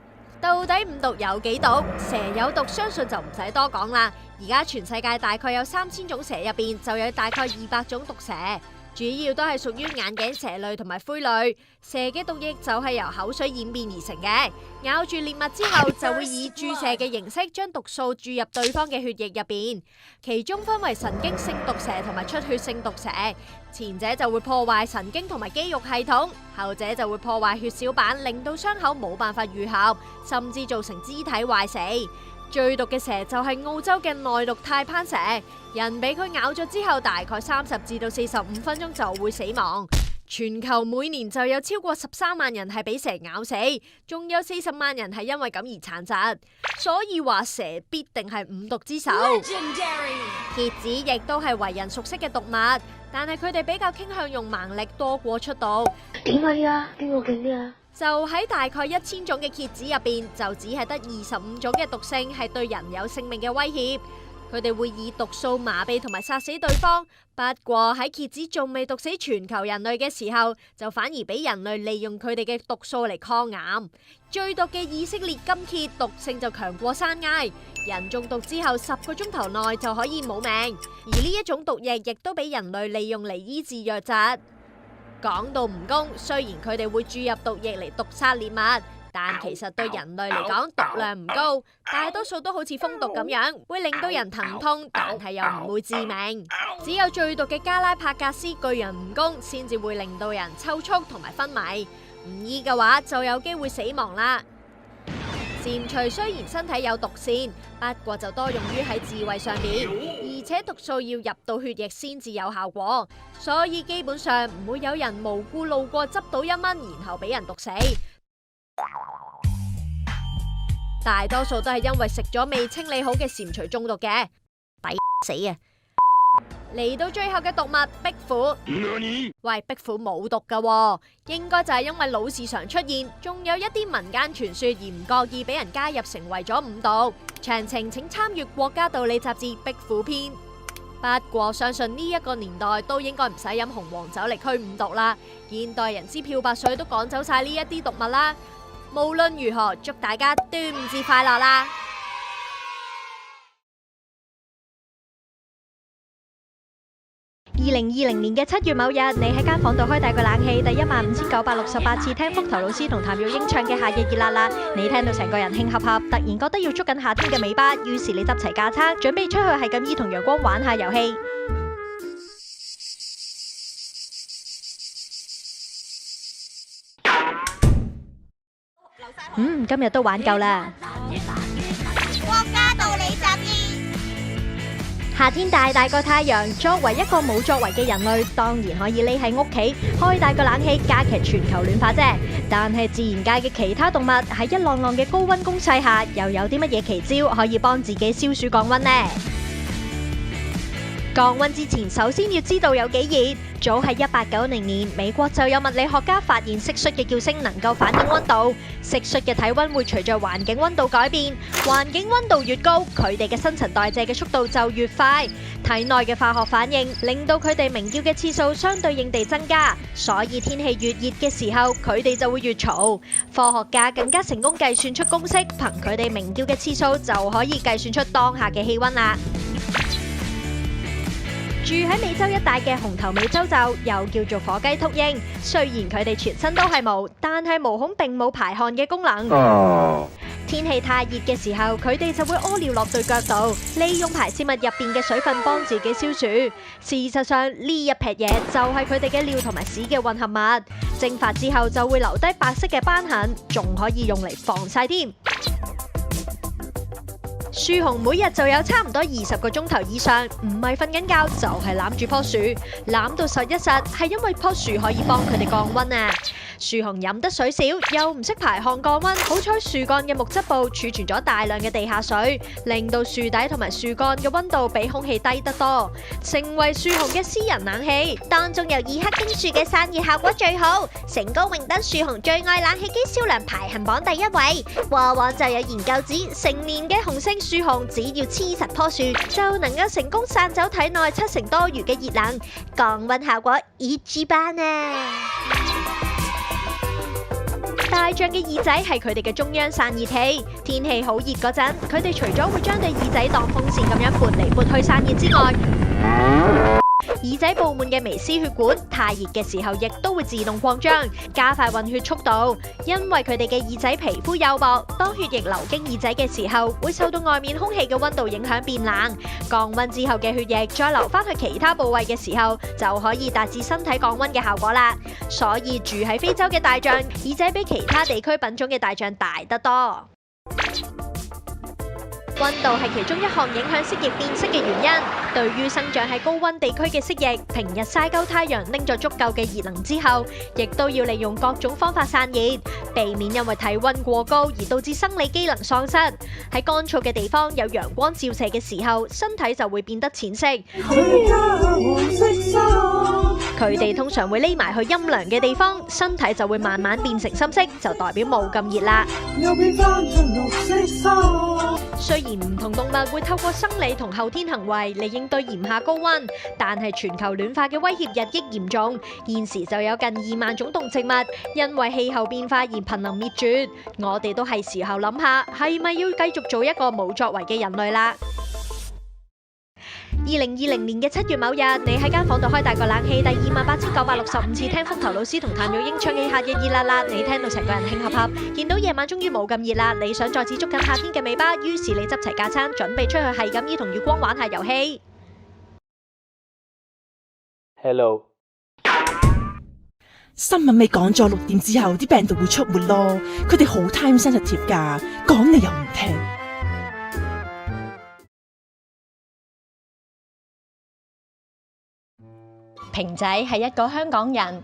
到底五毒有幾毒？蛇有毒，相信就唔使多講啦。而家全世界大概有3000種蛇入邊，就有大概200種毒蛇，主要都係屬於眼鏡蛇類同埋灰類。蛇嘅毒液就係由口水演變而成嘅，咬住獵物之後就會以注射嘅形式將毒素注入對方嘅血液入邊。其中分為神經性毒蛇同埋出血性毒蛇，前者就會破壞神經同埋肌肉系統，後者就會破壞血小板，令到傷口冇辦法愈合，甚至造成肢體壞死。最毒嘅蛇就係澳洲嘅內陸太攀蛇，人俾佢咬咗之後，大概30至到45分鐘就會死亡。全球每年就有超過13萬人係俾蛇咬死，仲有40萬人係因為咁而殘疾。所以話蛇必定係五毒之首。蠍子亦都係為人熟悉嘅毒物，但係佢哋比較傾向用蠻力多過出毒。點解啊？邊個勁啲啊？就喺大概1000種嘅蠍子入邊，就只係得25種嘅毒性係對人有性命嘅威脅。佢哋會以毒素麻痹同埋殺死對方。不過喺蠍子仲未毒死全球人類嘅時候，就反而俾人類利用佢哋嘅毒素嚟抗癌。最毒嘅以色列金蠍毒性就強過山埃，人中毒之後10個鐘頭內就可以冇命。而呢一種毒液亦都俾人類利用嚟醫治瘧疾。講到蜈蚣，雖然佢哋會注入毒液嚟毒殺獵物，但其實對人類嚟講毒量唔高，大多數都好似蜂毒咁樣，會令到人疼痛，但係又唔會致命。只有最毒嘅加拉帕格斯巨人蜈蚣先至會令到人抽搐同埋昏迷，唔醫嘅話就有機會死亡啦。蟾蜍雖然身體有毒腺，不過就多用於喺自衛上面，而且毒素要入到血液先至有效果，所以基本上唔會有人無故路過執到1蚊，然後俾人毒死。大多數都係因為食咗未清理好嘅蟾蜍中毒嘅，抵死啊！嚟到最後嘅毒物壁虎，喂，壁虎冇毒㗎，應該就係因為老是常出現，仲有一啲民間傳說而唔覺意俾人加入成為咗五毒。詳情請參閱國家道理雜誌壁虎篇。不過相信呢一個年代都應該唔使飲紅黃酒嚟驅五毒啦，現代人支漂白水都趕走晒呢一啲毒物啦。無論如何，祝大家端午節快樂啦！ 2020年嘅7月某日，你喺間房度開大個冷氣，第15968次聽福頭老師同譚玉英唱嘅《夏日熱辣辣》，你聽到成個人興合合，突然覺得要捉緊夏天嘅尾巴，於是你執齊架撐，準備出去係咁依同陽光玩下遊戲。今日都玩夠啦。國家道理雜誌。夏天大個太陽，作為一個冇作為嘅人類，當然可以匿喺屋企開大個冷氣，加劇全球暖化啫。但係自然界嘅其他動物喺一浪浪嘅高溫攻勢下，又有啲乜嘢奇招可以幫自己消暑降溫呢？降溫之前，首先要知道有幾熱。早喺1890年，美國就有物理學家發現蟋蟀嘅叫聲能夠反映溫度。蟋蟀嘅體溫會隨着環境溫度改變，環境溫度越高，佢哋嘅新陳代謝嘅速度就越快。體內嘅化學反應令到佢哋鳴叫嘅次數相對應地增加，所以天氣越熱嘅時候，佢哋就會越嘈。科學家更加成功計算出公式，憑佢哋鳴叫嘅次數就可以計算出當下嘅氣溫啦。住喺美洲一帶嘅紅頭美洲鷲，又叫做火雞禿鷹。雖然佢哋全身都係毛，但係毛孔並冇排汗嘅功能。天氣太熱嘅時候，佢哋就會屙尿落對腳度，利用排泄物入邊嘅水分幫自己消暑。事實上，呢一撇嘢就係佢哋嘅尿同埋屎嘅混合物，蒸發之後就會留低白色嘅斑痕，仲可以用嚟防曬添。樹熊每日就有差唔多20個鐘頭以上，唔係瞓緊覺就係攬住棵樹，攬到實一實，係因為棵樹可以幫佢哋降溫啊！樹熊飲得水少，又唔識排汗降溫，好彩樹幹嘅木質部儲存咗大量嘅地下水，令到樹底同埋樹幹嘅溫度比空氣低得多，成為樹熊嘅私人冷氣。當中由二克經樹嘅散熱效果最好，成功榮登樹熊最愛冷氣機銷量排行榜第1位。過往就有研究指，成年嘅雄性樹熊只要黐實棵樹，就能夠成功散走體內70%多餘嘅熱能，降溫效果一級棒啊！大象嘅耳仔係佢哋嘅中央散熱器，天氣好熱嗰陣，佢哋除咗會將對耳仔當風扇咁樣撥嚟撥去散熱之外，耳仔布滿嘅微絲血管，太熱嘅時候亦都會自動擴張，加快運血速度。因為佢哋嘅耳仔皮膚幼薄，當血液流經耳仔嘅時候，會受到外面空氣嘅溫度影響變冷。降溫之後嘅血液再流翻去其他部位嘅時候，就可以達至身體降溫嘅效果啦。所以住喺非洲嘅大象，耳仔比其他地區品種嘅大象大得多。溫度係其中一項影響蜥蜴變色嘅原因。對於生長喺高溫地區嘅蜥蜴，平日曬夠太陽，拎咗足夠嘅熱能之後，亦都要利用各種方法散熱，避免因為體溫過高而導致生理機能喪失。喺乾燥嘅地方有陽光照射嘅時候，身體就會變得淺色。佢哋通常會匿埋去陰涼嘅地方，身體就會慢慢變成深色，就代表冇咁熱啦。雖然唔同動物會透過生理同後天行為嚟應對炎夏高溫，但係全球暖化嘅威脅日益嚴重，現時就有近2萬種動植物因為氣候變化而瀕臨滅絕。我哋都係時候諗下，係咪要繼續做一個冇作為嘅人類啦？2020年嘅7月某日，你喺間房度開大個冷氣，第28965次聽福頭老師同譚玉英唱嘅《夏日熱辣辣》，你聽到成個人興合合，見到夜晚終於冇咁熱啦，你想再次捉緊夏天嘅尾巴，於是你執齊架撐，準備出去係咁依同月光玩下遊戲。Hello。新聞咪講咗6點之後啲病毒會出沒咯，佢哋好 time sensitive㗎，講你又唔聽。平仔係一個香港人，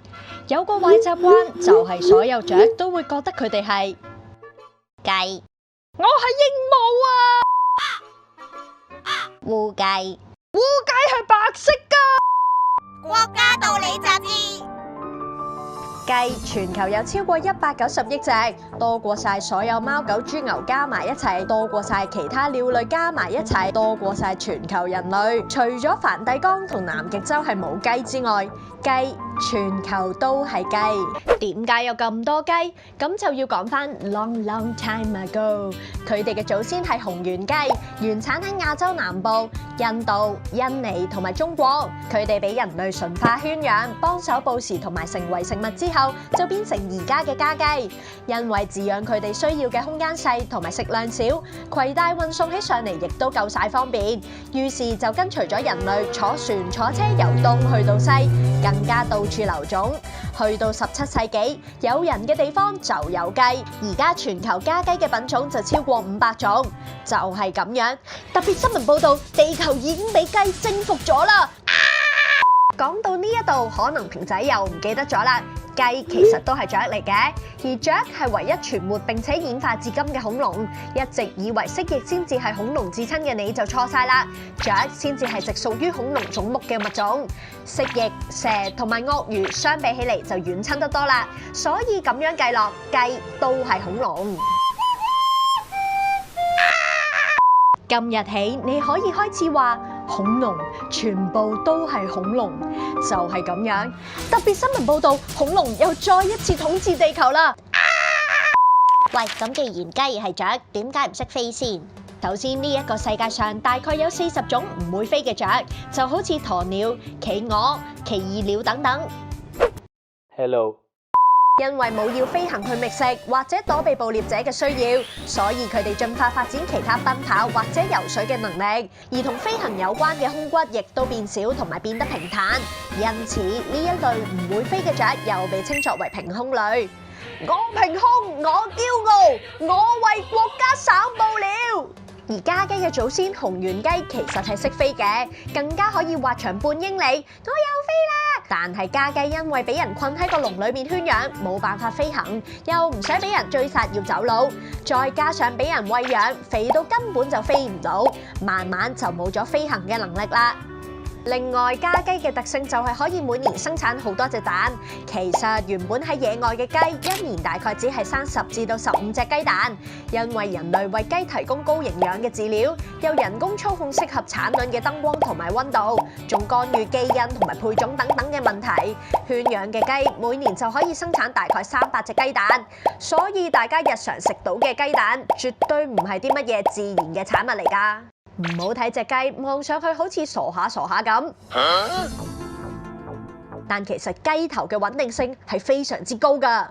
有個壞習慣就係所有雀都會覺得佢哋係雞。我係鸚鵡啊！烏雞，烏雞係白色㗎。國家道理雜誌。雞全球有超過190億隻，多過晒所有貓狗豬牛加埋一齊，多過晒其他鳥類加埋一齊，多過晒全球人類。除咗梵蒂岡同南極洲係冇雞之外，雞全球都係雞。點解有咁多雞？咁就要講返 long time ago， 佢哋嘅祖先係紅原雞，原產喺亞洲南部、印度、印尼同埋中國。佢哋俾人類馴化圈養，幫手捕食同埋成為食物之後，就變成而家嘅家雞。因為飼養佢哋需要嘅空間細同埋食量少，攜帶運送起上嚟亦都夠晒方便，於是就跟隨咗人類坐船坐車由東去到西，更加到處留種。去到17世紀，有人嘅地方就有雞。而家全球家雞嘅品種就超過500種，就係咁樣。特別新聞報道，地球已經俾雞征服咗啦！講到呢一度，可能平仔又唔記得咗啦。雞其實都係雀嚟嘅，而雀係唯一存活並且演化至今嘅恐龍。一直以為蜥蜴先至係恐龍至親嘅你就錯晒啦，雀先至係直屬於恐龍總目嘅物種。蜥蜴、蛇同埋鱷魚相比起嚟就遠親得多啦，所以咁樣計落，雞都係恐龍。今日起，你可以開始話恐龍全部都係恐龍，就係咁樣。特別新聞報道，恐龍又再一次統治地球啦！喂，咁既然雞係雀，點解唔識飛先？首先呢一個世界上大概有40種唔會飛嘅雀，就好似鴕鳥、企鵝、奇異鳥等等。Hello。因為冇要飛行去覓食或者躲避捕獵者嘅需要，所以佢哋進化發展其他奔跑或者游水嘅能力，而同飛行有關嘅胸骨亦都變少同埋變得平坦，因此呢一類唔會飛嘅雀又被稱作為平胸類。我平胸，我驕傲，我為國家省部了。而家雞嘅祖先紅原雞其實係識飛嘅，更加可以滑翔半英里。我又飛啦！但係家雞因為俾人困喺個籠裏面圈養，冇辦法飛行，又唔想俾人追殺要走佬，再加上俾人餵養，肥到根本就飛唔到，慢慢就冇咗飛行嘅能力啦。另外，家雞嘅特性就係可以每年生產好多隻蛋。其實原本喺野外嘅雞，一年大概只係生10至到15隻雞蛋。因為人類為雞提供高營養嘅飼料，又人工操控適合產卵嘅燈光同埋溫度，仲干預基因同埋配種等等嘅問題，圈養嘅雞每年就可以生產大概300隻雞蛋。所以大家日常食到嘅雞蛋，絕對唔係啲乜嘢自然嘅產物嚟㗎。唔好睇隻雞，望上去好似傻下咁，但其實雞頭嘅穩定性係非常之高㗎。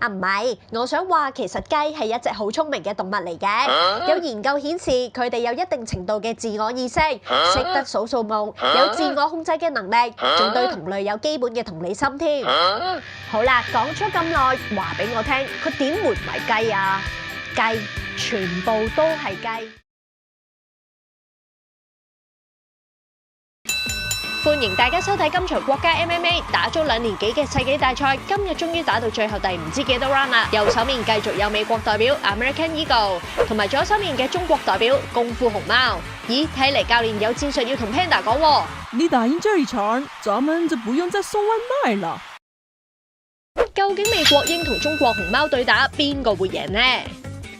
唔係，我想話其實雞係一隻好聰明嘅動物嚟嘅。有研究顯示，佢哋有一定程度嘅自我意識，識得數數目，有自我控制嘅能力，仲對同類有基本嘅同理心添。好啦，講咗咁耐，話俾我聽，佢點會唔係雞啊？雞全部都係雞。歡迎大家收睇今場國家 MMA 打咗2年幾嘅世紀大賽，今日終於打到最後第唔知幾多 round 啦。右手面繼續有美國代表 American Eagle， 同埋左手面嘅中國代表功夫熊貓。咦，睇嚟教練有戰術要同 Panda 講喎。你打贏這一場，咱們就不用再送外賣了。究竟美國鷹同中國熊貓對打，邊個會贏呢？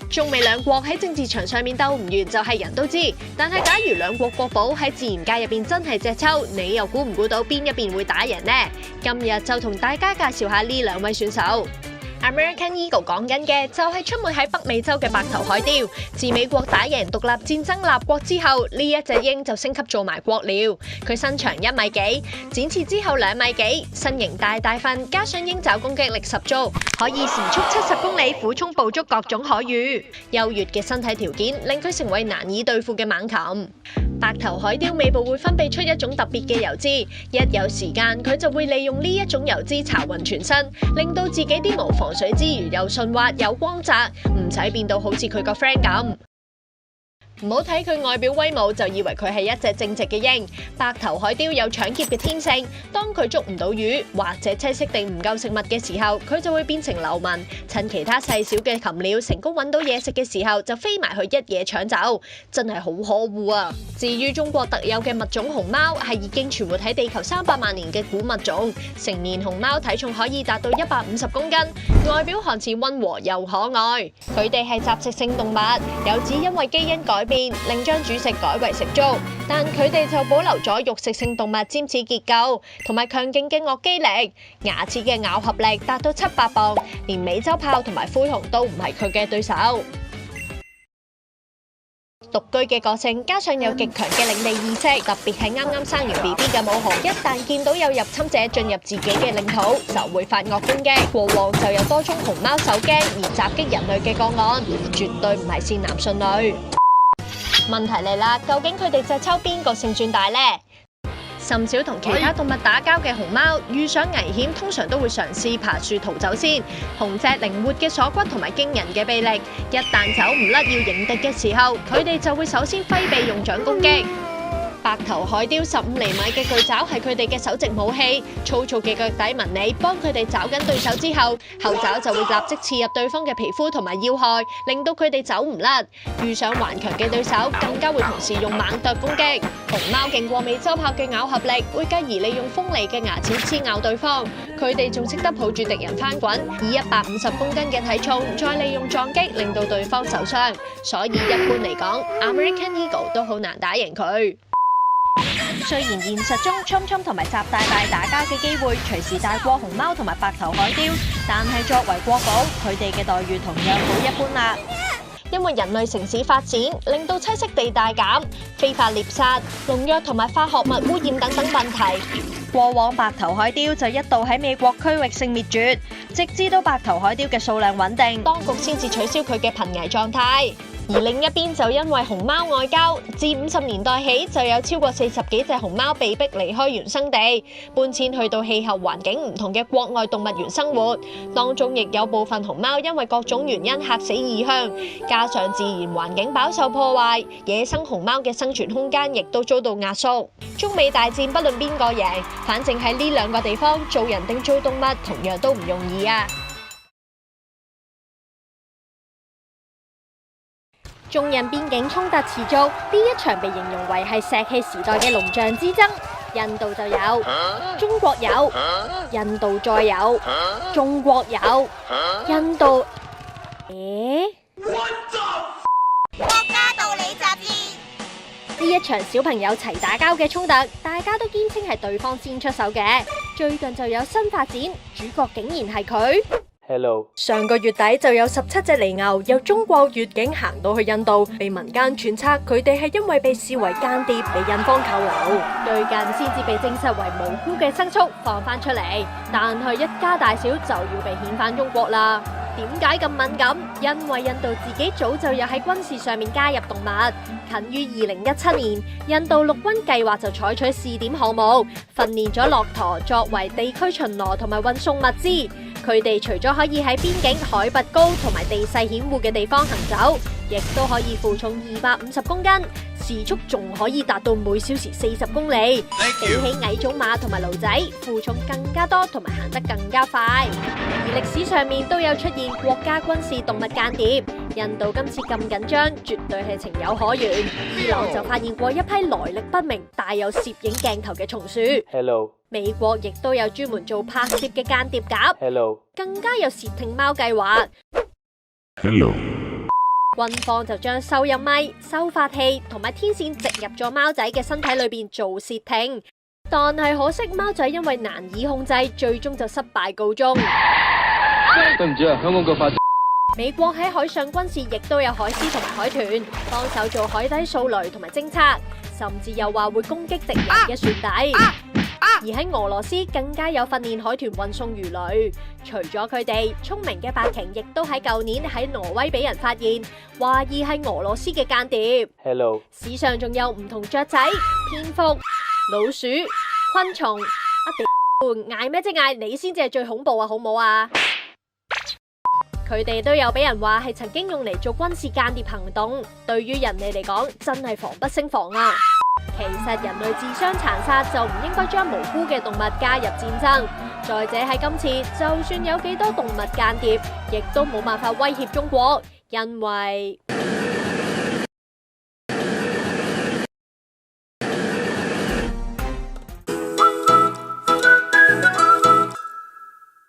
中美兩國喺政治場上面鬥唔完就係人都知，但係假如兩國國寶喺自然界入邊真係隻抽，你又估唔估到邊一邊會打贏呢？今日就同大家介紹下呢2位選手。American Eagle 講緊嘅就係出沒喺北美洲嘅白頭海雕。自美國打贏獨立戰爭立國之後，呢一隻鷹就升級做埋國鳥。佢身長1米幾，展翅之後2米幾，身形大份，加上鷹爪攻擊力十足，可以時速70公里俯衝捕捉各種海魚。優越嘅身體條件令佢成為難以對付嘅猛禽。白頭海雕尾部會分泌出一種特別嘅油脂，一有時間佢就會利用呢一種油脂搽勻全身，令到自己啲毛防水之餘又順滑有光澤，唔使變到好似佢個 friend 咁。唔好睇佢外表威武就以為佢係一隻正直嘅鷹，白頭海雕有搶劫嘅天性。當佢捉唔到魚或者棲息地唔夠食物嘅時候，佢就會變成流民，趁其他細小嘅禽鳥成功揾到嘢食嘅時候，就飛埋去一嘢搶走，真係好可惡啊！至於中國特有嘅物種熊貓，係已經存活喺地球300萬年嘅古物種，成年熊貓體重可以達到150公斤，外表看似溫和又可愛。佢哋係雜食性動物，有指因為基因改變，令將主食改為食粥，但佢哋就保留咗肉食性動物尖齒結構同埋強勁嘅腭肌力，牙齒嘅咬合力達到700磅，連美洲豹同埋灰熊都唔係佢嘅對手。獨居嘅個性，加上有極強嘅領地意識，特別係啱啱生完 BB 嘅母熊，一旦見到有入侵者進入自己嘅領土，就會發惡攻擊。過往就有多宗熊貓受驚而襲擊人類嘅個案，絕對唔係善男信女。問題嚟啦，究竟佢哋隻抽邊個勝算大呢？甚少同其他動物打交嘅熊貓，遇上危險通常都會嘗試爬樹逃走先。熊隻靈活嘅鎖骨同埋驚人嘅臂力，一旦走唔甩要迎敵嘅時候，佢哋就會首先揮臂用掌攻擊。白頭海雕15厘米嘅巨爪係佢哋嘅首席武器，粗糙嘅腳底紋理幫佢哋抓緊對手之後，後爪就會立即刺入對方嘅皮膚同埋要害，令到佢哋走唔甩。遇上頑強嘅對手，更加會同時用猛啄攻擊。熊貓勁過美洲豹嘅咬合力，會繼而利用鋒利嘅牙齒黐咬對方。佢哋仲識得抱住敵人翻滾，以150公斤嘅體重，再利用撞擊令到對方受傷。所以一般嚟講 ，American Eagle 都好難打贏佢。雖然現實中聰聰同埋習大大打交嘅機會隨時大過熊貓同埋白頭海雕，但係作為國寶，佢哋嘅待遇同樣好一般啦。因為人類城市發展，令到棲息地大減，非法獵殺、農藥同埋化學物污染等等問題。過往白頭海雕就一度喺美國區域性滅絕，直至到白頭海雕嘅數量穩定，當局先至取消佢嘅瀕危狀態。而另一邊就因為熊貓外交，自50年代起就有超過40幾隻熊貓被逼離開原生地，搬遷去到氣候環境唔同嘅國外動物園生活。當中亦有部分熊貓因為各種原因嚇死異鄉，加上自然環境飽受破壞，野生熊貓嘅生存空間亦都遭到壓縮。中美大戰不論邊個贏，反正喺呢兩個地方做人定做動物同樣都唔容易啊！中印邊境衝突持續，呢一場被形容為係石器時代嘅龍象之爭。印度就有，中國有，印度再有，中國有，印度，國家道理雜誌。呢一場小朋友齊打交嘅衝突，大家都堅稱係對方先出手嘅。最近就有新發展，主角竟然係佢。Hello. 上個月底就有17隻犛牛由中國越境行到去印度，被民間揣測佢哋係因為被視為間諜被印方扣留，最近先至被證實為無辜嘅牲畜放翻出嚟，但係一家大小就要被遣返中國啦。點解咁敏感？因為印度自己早就有喺軍事上面加入動物。近於2017年，印度陸軍計劃就採取試點項目，訓練咗駱駝作為地區巡邏同埋運送物資。佢哋除咗可以喺邊境海拔高同埋地勢險惡嘅地方行走，亦都可以負重250公斤，時速仲可以達到每小時40公里。比起矮種馬同埋驢仔，負重更加多同埋行得更加快。而歷史上面都有出現國家軍事動物間諜，印度今次咁緊張，絕對係情有可原。伊朗就發現過一批來歷不明、帶有攝影鏡頭嘅松鼠。Hello. 美國亦都有專門做拍攝嘅間諜鴿。Hello. 更加有竊聽貓計劃。Hello. 軍方就將收音咪、收發器同埋天線植入咗貓仔嘅身體裏邊做竊聽，但係可惜貓仔因為難以控制，最終就失敗告終。對唔住啊，香港腳法。美國喺海上軍事亦都有海獅同埋海豚幫手做海底掃雷同埋偵測，甚至又話會攻擊敵人嘅船底。而喺俄羅斯更加有訓練海豚運送魚類。除咗佢哋，聰明嘅白鯨亦都喺舊年喺挪威俾人發現，懷疑係俄羅斯嘅間諜。Hello. 史上仲有唔同雀仔、蝙蝠、老鼠、昆蟲。嗌咩啫嗌？你先至係最恐怖啊，好唔好啊？佢哋都有俾人話係曾經用嚟做軍事間諜行動，對於人類嚟講真係防不勝防啊！其實人類自相殘殺就唔應該將無辜嘅動物加入戰爭。再者喺今次，就算有幾多動物間諜，亦都冇辦法威脅中國，因為